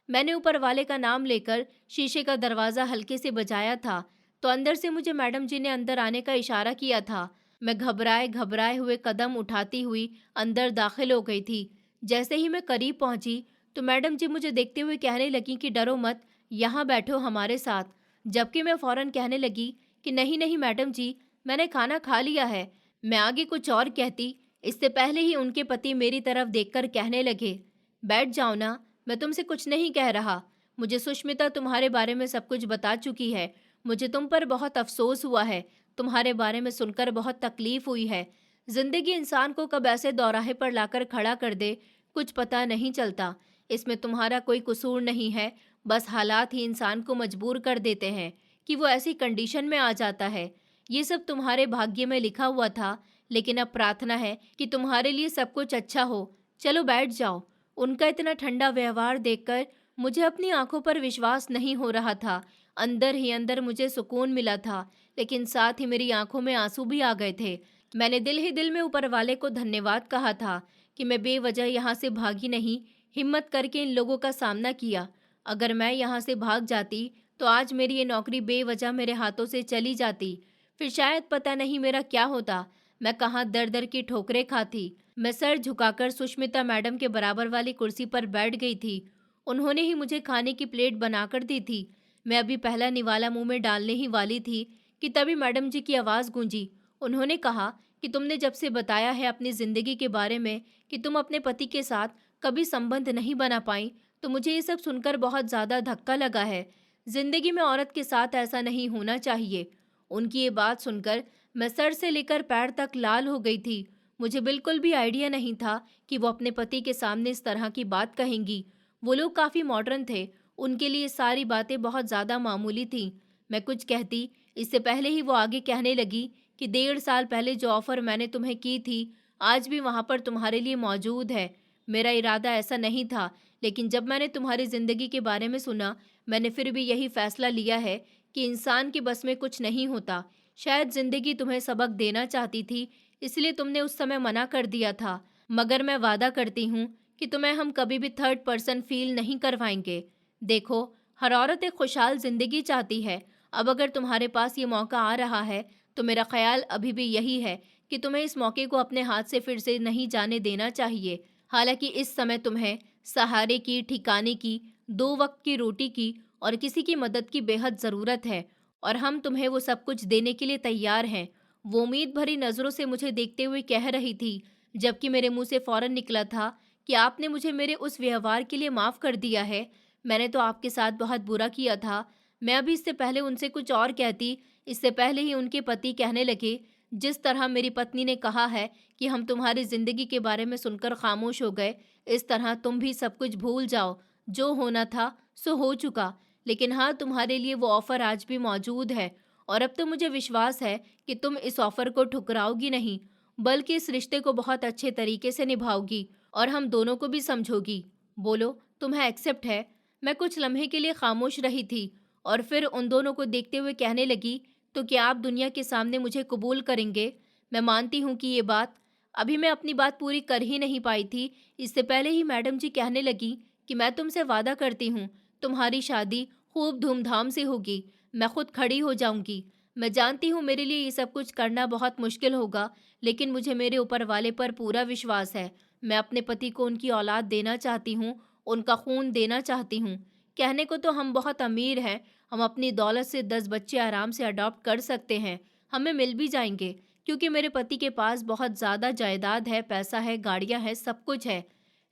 मैंने ऊपर वाले का नाम लेकर शीशे का दरवाज़ा हल्के से बजाया था, तो अंदर से मुझे मैडम जी ने अंदर आने का इशारा किया था। मैं घबराए घबराए हुए कदम उठाती हुई अंदर दाखिल हो गई थी। जैसे ही मैं करीब पहुंची, तो मैडम जी मुझे देखते हुए कहने लगी कि डरो मत, यहाँ बैठो हमारे साथ। जबकि मैं फौरन कहने लगी कि नहीं नहीं मैडम जी, मैंने खाना खा लिया है। मैं आगे कुछ और कहती, इससे पहले ही उनके पति मेरी तरफ देखकर कहने लगे, बैठ जाओ ना, मैं तुमसे कुछ नहीं कह रहा। मुझे सुष्मिता तुम्हारे बारे में सब कुछ बता चुकी है। मुझे तुम पर बहुत अफसोस हुआ है, तुम्हारे बारे में सुनकर बहुत तकलीफ हुई है। जिंदगी इंसान को कब ऐसे दौराहे पर लाकर खड़ा कर दे, कुछ पता नहीं चलता। इसमें तुम्हारा कोई कसूर नहीं है, बस हालात ही इंसान को मजबूर कर देते हैं कि वो ऐसी कंडीशन में आ जाता है। ये सब तुम्हारे भाग्य में लिखा हुआ था, लेकिन अब प्रार्थना है कि तुम्हारे लिए सब कुछ अच्छा हो। चलो बैठ जाओ। उनका इतना ठंडा व्यवहार देखकर मुझे अपनी आंखों पर विश्वास नहीं हो रहा था। अंदर ही अंदर मुझे सुकून मिला था, लेकिन साथ ही मेरी आंखों में आंसू भी आ गए थे। मैंने दिल ही दिल में ऊपर वाले को धन्यवाद कहा था कि मैं बेवजह यहाँ से भागी नहीं, हिम्मत करके इन लोगों का सामना किया। अगर मैं यहाँ से भाग जाती तो आज मेरी ये नौकरी बेवजह मेरे हाथों से चली जाती। फिर शायद पता नहीं मेरा क्या होता, मैं कहाँ दर दर की ठोकरें खाती। मैं सर झुकाकर सुष्मिता मैडम के बराबर वाली कुर्सी पर बैठ गई थी। उन्होंने ही मुझे खाने की प्लेट बनाकर दी थी। मैं अभी पहला निवाला मुंह में डालने ही वाली थी कि तभी मैडम जी की आवाज़ गूंजी। उन्होंने कहा कि तुमने जब से बताया है अपनी ज़िंदगी के बारे में कि तुम अपने पति के साथ कभी संबंध नहीं बना पाई, तो मुझे ये सब सुनकर बहुत ज़्यादा धक्का लगा है। ज़िंदगी में औरत के साथ ऐसा नहीं होना चाहिए। उनकी ये बात सुनकर मैं सर से लेकर पैर तक लाल हो गई थी। मुझे बिल्कुल भी आइडिया नहीं था कि वो अपने पति के सामने इस तरह की बात कहेंगी। वो लोग काफ़ी मॉडर्न थे, उनके लिए सारी बातें बहुत ज़्यादा मामूली थीं। मैं कुछ कहती, इससे पहले ही वो आगे कहने लगी कि 1.5 साल पहले जो ऑफ़र मैंने तुम्हें की थी, आज भी वहाँ पर तुम्हारे लिए मौजूद है। मेरा इरादा ऐसा नहीं था, लेकिन जब मैंने तुम्हारी ज़िंदगी के बारे में सुना, मैंने फिर भी यही फ़ैसला लिया है कि इंसान के बस में कुछ नहीं होता। शायद ज़िंदगी तुम्हें सबक देना चाहती थी, इसलिए तुमने उस समय मना कर दिया था। मगर मैं वादा करती हूँ कि तुम्हें हम कभी भी थर्ड पर्सन फील नहीं करवाएंगे। देखो, हर औरत एक खुशहाल ज़िंदगी चाहती है। अब अगर तुम्हारे पास ये मौका आ रहा है, तो मेरा ख्याल अभी भी यही है कि तुम्हें इस मौके को अपने हाथ से फिर से नहीं जाने देना चाहिए। हालांकि इस समय तुम्हें सहारे की, ठिकाने की, 2 वक्त की रोटी की और किसी की मदद की बेहद ज़रूरत है, और हम तुम्हें वो सब कुछ देने के लिए तैयार हैं। वो उम्मीद भरी नज़रों से मुझे देखते हुए कह रही थी, जबकि मेरे मुंह से फ़ौरन निकला था कि आपने मुझे मेरे उस व्यवहार के लिए माफ़ कर दिया है। मैंने तो आपके साथ बहुत बुरा किया था। मैं अभी इससे पहले उनसे कुछ और कहती, इससे पहले ही उनके पति कहने लगे, जिस तरह मेरी पत्नी ने कहा है कि हम तुम्हारी ज़िंदगी के बारे में सुनकर खामोश हो गए, इस तरह तुम भी सब कुछ भूल जाओ। जो होना था सो हो चुका। लेकिन हाँ, तुम्हारे लिए वो ऑफ़र आज भी मौजूद है, और अब तो मुझे विश्वास है कि तुम इस ऑफ़र को ठुकराओगी नहीं, बल्कि इस रिश्ते को बहुत अच्छे तरीके से निभाओगी और हम दोनों को भी समझोगी। बोलो, तुम्हें एक्सेप्ट है? मैं कुछ लम्हे के लिए खामोश रही थी और फिर उन दोनों को देखते हुए कहने लगी, तो क्या आप दुनिया के सामने मुझे कबूल करेंगे? मैं मानती हूँ कि ये बात, अभी मैं अपनी बात पूरी कर ही नहीं पाई थी, इससे पहले ही मैडम जी कहने लगी कि मैं तुमसे वादा करती हूँ, तुम्हारी शादी खूब धूमधाम से होगी। मैं खुद खड़ी हो जाऊंगी। मैं जानती हूँ मेरे लिए ये सब कुछ करना बहुत मुश्किल होगा, लेकिन मुझे मेरे ऊपर वाले पर पूरा विश्वास है। मैं अपने पति को उनकी औलाद देना चाहती हूँ, उनका खून देना चाहती हूँ। कहने को तो हम बहुत अमीर हैं, हम अपनी दौलत से 10 बच्चे आराम से अडॉप्ट कर सकते हैं, हमें मिल भी जाएंगे, क्योंकि मेरे पति के पास बहुत ज़्यादा जायदाद है, पैसा है, गाड़ियाँ हैं, सब कुछ है।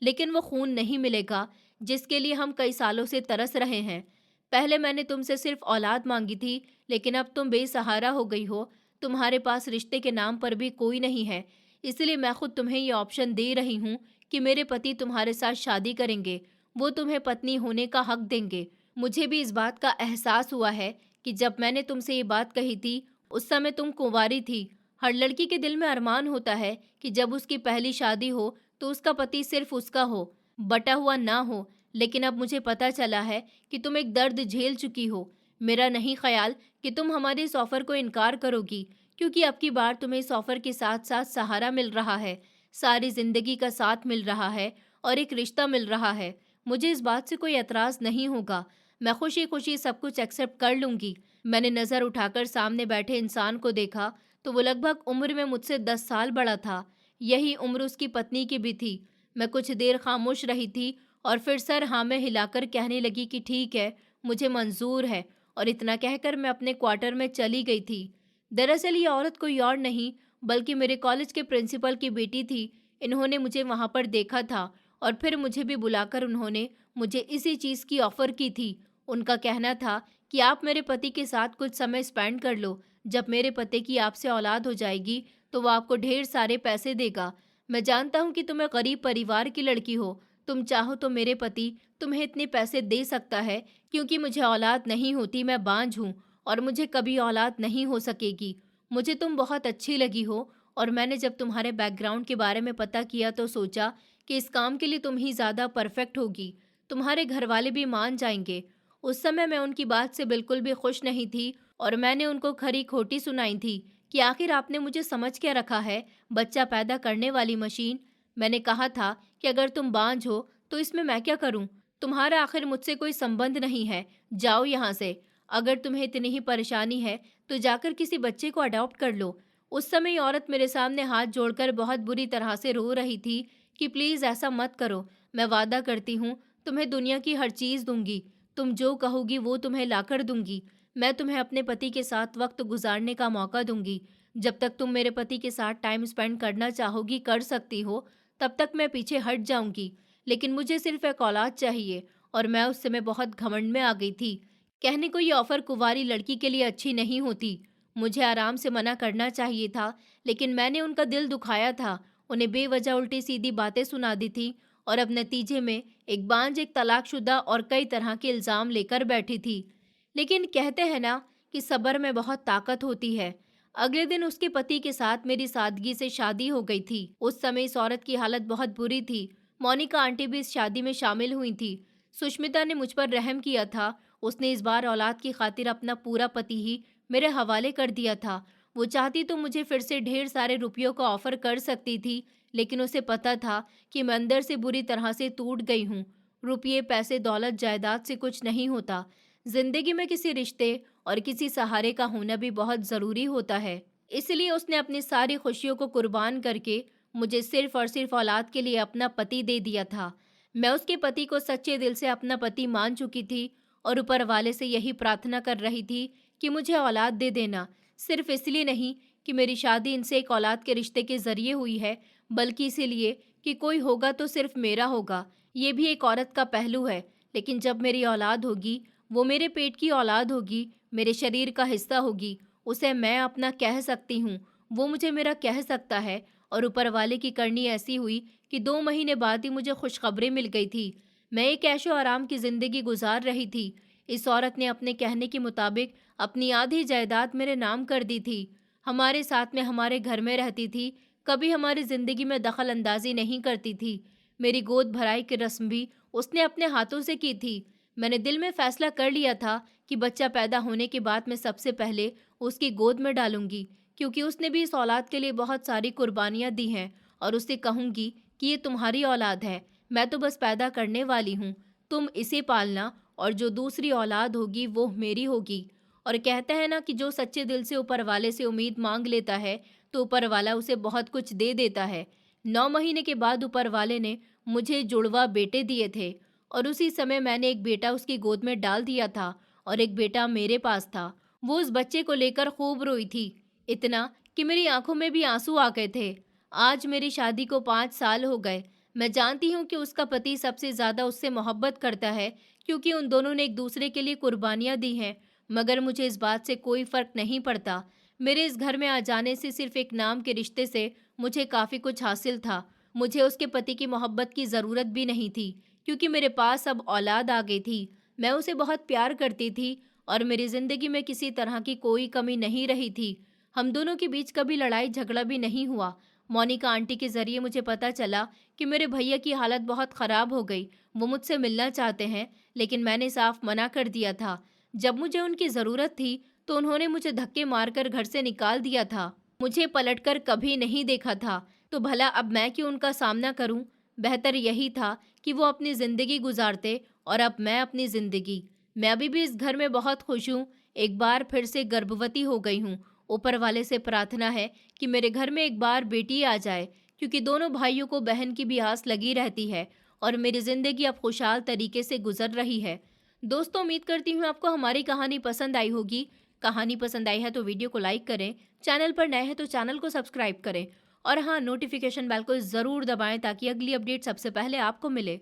लेकिन वो खून नहीं मिलेगा जिसके लिए हम कई सालों से तरस रहे हैं। पहले मैंने तुमसे सिर्फ औलाद मांगी थी, लेकिन अब तुम बेसहारा हो गई हो। तुम्हारे पास रिश्ते के नाम पर भी कोई नहीं है, इसलिए मैं खुद तुम्हें ये ऑप्शन दे रही हूँ कि मेरे पति तुम्हारे साथ शादी करेंगे, वो तुम्हें पत्नी होने का हक देंगे। मुझे भी इस बात का एहसास हुआ है कि जब मैंने तुमसे ये बात कही थी, उस समय तुम कुंवारी थी। हर लड़की के दिल में अरमान होता है कि जब उसकी पहली शादी हो तो उसका पति सिर्फ उसका हो, बटा हुआ ना हो। लेकिन अब मुझे पता चला है कि तुम एक दर्द झेल चुकी हो। मेरा नहीं ख्याल कि तुम हमारे इस ऑफर को इनकार करोगी, क्योंकि अब की बार तुम्हें इस ऑफर के साथ साथ सहारा मिल रहा है, सारी जिंदगी का साथ मिल रहा है और एक रिश्ता मिल रहा है। मुझे इस बात से कोई एतराज नहीं होगा। मैं खुशी खुशी सब कुछ एक्सेप्ट कर लूंगी। मैंने नज़र उठाकर सामने बैठे इंसान को देखा तो वो लगभग उम्र में मुझसे 10 साल बड़ा था। यही उम्र उसकी पत्नी की भी थी। मैं कुछ देर खामोश रही थी और फिर सर हाँ में हिलाकर कहने लगी कि ठीक है, मुझे मंजूर है, और इतना कहकर मैं अपने क्वार्टर में चली गई थी। दरअसल ये औरत कोई और नहीं बल्कि मेरे कॉलेज के प्रिंसिपल की बेटी थी। इन्होंने मुझे वहाँ पर देखा था और फिर मुझे भी बुलाकर उन्होंने मुझे इसी चीज़ की ऑफ़र की थी। उनका कहना था कि आप मेरे पति के साथ कुछ समय स्पेंड कर लो। जब मेरे पति की आपसे औलाद हो जाएगी तो वो आपको ढेर सारे पैसे देगा। मैं जानता हूँ कि तुम एक गरीब परिवार की लड़की हो। तुम चाहो तो मेरे पति तुम्हें इतने पैसे दे सकता है, क्योंकि मुझे औलाद नहीं होती, मैं बांझ हूँ और मुझे कभी औलाद नहीं हो सकेगी। मुझे तुम बहुत अच्छी लगी हो और मैंने जब तुम्हारे बैकग्राउंड के बारे में पता किया तो सोचा कि इस काम के लिए तुम ही ज़्यादा परफेक्ट होगी। तुम्हारे घर वाले भी मान जाएंगे। उस समय मैं उनकी बात से बिल्कुल भी खुश नहीं थी और मैंने उनको खरी खोटी सुनाई थी कि आखिर आपने मुझे समझ क्या रखा है, बच्चा पैदा करने वाली मशीन। मैंने कहा था कि अगर तुम बांझ हो तो इसमें मैं क्या करूं? तुम्हारा आखिर मुझसे कोई संबंध नहीं है, जाओ यहाँ से। अगर तुम्हें इतनी ही परेशानी है तो जाकर किसी बच्चे को अडॉप्ट कर लो। उस समय ये औरत मेरे सामने हाथ जोड़कर बहुत बुरी तरह से रो रही थी कि प्लीज़ ऐसा मत करो। मैं वादा करती हूँ तुम्हें दुनिया की हर चीज़ दूंगी। तुम जो कहोगी वो तुम्हें लाकर दूंगी। मैं तुम्हें अपने पति के साथ वक्त गुजारने का मौका दूंगी। जब तक तुम मेरे पति के साथ टाइम स्पेंड करना चाहोगी कर सकती हो, तब तक मैं पीछे हट जाऊंगी। लेकिन मुझे सिर्फ एक औलाद चाहिए। और मैं उस समय बहुत घमंड में आ गई थी। कहने को ये ऑफर कुंवारी लड़की के लिए अच्छी नहीं होती। मुझे आराम से मना करना चाहिए था, लेकिन मैंने उनका दिल दुखाया था, उन्हें बेवजह उल्टी सीधी बातें सुना दी थी और अब नतीजे में एक बांझ, एक तलाकशुदा और कई तरह के इल्ज़ाम लेकर बैठी थी। लेकिन कहते हैं ना कि सब्र में बहुत ताकत होती है। अगले दिन उसके पति के साथ मेरी सादगी से शादी हो गई थी। उस समय इस औरत की हालत बहुत बुरी थी। मोनिका आंटी भी इस शादी में शामिल हुई थी। सुष्मिता ने मुझ पर रहम किया था। उसने इस बार औलाद की खातिर अपना पूरा पति ही मेरे हवाले कर दिया था। वो चाहती तो मुझे फिर से ढेर सारे रुपयों का ऑफर कर सकती थी, लेकिन उसे पता था कि मैं अंदर से बुरी तरह से टूट गई हूँ। रुपये, पैसे, दौलत, जायदाद से कुछ नहीं होता। जिंदगी में किसी रिश्ते और किसी सहारे का होना भी बहुत ज़रूरी होता है। इसलिए उसने अपनी सारी खुशियों को कुर्बान करके मुझे सिर्फ और सिर्फ औलाद के लिए अपना पति दे दिया था। मैं उसके पति को सच्चे दिल से अपना पति मान चुकी थी और ऊपर वाले से यही प्रार्थना कर रही थी कि मुझे औलाद दे देना। सिर्फ इसलिए नहीं कि मेरी शादी इनसे एक औलाद के रिश्ते के ज़रिए हुई है, बल्कि इसीलिए कि कोई होगा तो सिर्फ मेरा होगा। ये भी एक औरत का पहलू है। लेकिन जब मेरी औलाद होगी, वो मेरे पेट की औलाद होगी, मेरे शरीर का हिस्सा होगी। उसे मैं अपना कह सकती हूँ, वो मुझे मेरा कह सकता है। और ऊपर वाले की करनी ऐसी हुई कि 2 महीने बाद ही मुझे खुशखबरी मिल गई थी। मैं एक ऐशो आराम की ज़िंदगी गुजार रही थी। इस औरत ने अपने कहने के मुताबिक अपनी आधी जायदाद मेरे नाम कर दी थी। हमारे साथ में हमारे घर में रहती थी, कभी हमारी ज़िंदगी में दखल अंदाजी नहीं करती थी। मेरी गोद भराई की रस्म भी उसने अपने हाथों से की थी। मैंने दिल में फैसला कर लिया था कि बच्चा पैदा होने के बाद मैं सबसे पहले उसकी गोद में डालूंगी, क्योंकि उसने भी इस औलाद के लिए बहुत सारी कुर्बानियाँ दी हैं। और उससे कहूँगी कि ये तुम्हारी औलाद है, मैं तो बस पैदा करने वाली हूँ, तुम इसे पालना और जो दूसरी औलाद होगी वो मेरी होगी। और कहते हैं ना कि जो सच्चे दिल से ऊपर वाले से उम्मीद मांग लेता है तो ऊपर वाला उसे बहुत कुछ दे देता है। 9 महीने के बाद ऊपर वाले ने मुझे जुड़वा बेटे दिए थे और उसी समय मैंने एक बेटा उसकी गोद में डाल दिया था और एक बेटा मेरे पास था। वो उस बच्चे को लेकर खूब रोई थी, इतना कि मेरी आंखों में भी आंसू आ गए थे। आज मेरी शादी को 5 साल हो गए। मैं जानती हूँ कि उसका पति सबसे ज़्यादा उससे मोहब्बत करता है, क्योंकि उन दोनों ने एक दूसरे के लिए कुर्बानियाँ दी हैं। मगर मुझे इस बात से कोई फ़र्क नहीं पड़ता। मेरे इस घर में आ जाने से सिर्फ एक नाम के रिश्ते से मुझे काफ़ी कुछ हासिल था। मुझे उसके पति की मोहब्बत की ज़रूरत भी नहीं थी, क्योंकि मेरे पास अब औलाद आ गई थी। मैं उसे बहुत प्यार करती थी और मेरी ज़िंदगी में किसी तरह की कोई कमी नहीं रही थी। हम दोनों के बीच कभी लड़ाई झगड़ा भी नहीं हुआ। मोनिका आंटी के ज़रिए मुझे पता चला कि मेरे भैया की हालत बहुत ख़राब हो गई। वो मुझसे मिलना चाहते हैं, लेकिन मैंने साफ मना कर दिया था। जब मुझे उनकी ज़रूरत थी, तो उन्होंने मुझे धक्के मारकर घर से निकाल दिया था। मुझे पलटकर कभी नहीं देखा था, तो भला अब मैं क्यों उनका सामना करूं? बेहतर यही था कि वो अपनी ज़िंदगी गुजारते और अब मैं अपनी ज़िंदगी। मैं अभी भी इस घर में बहुत खुश हूँ। एक बार फिर से गर्भवती हो गई हूँ। ऊपर वाले से प्रार्थना है कि मेरे घर में एक बार बेटी आ जाए, क्योंकि दोनों भाइयों को बहन की भी आस लगी रहती है और मेरी ज़िंदगी अब खुशहाल तरीके से गुजर रही है। दोस्तों, उम्मीद करती हूँ आपको हमारी कहानी पसंद आई होगी। कहानी पसंद आई है तो वीडियो को लाइक करें, चैनल पर नए हैं तो चैनल को सब्सक्राइब करें और हाँ, नोटिफिकेशन बेल को ज़रूर दबाएं ताकि अगली अपडेट सबसे पहले आपको मिले।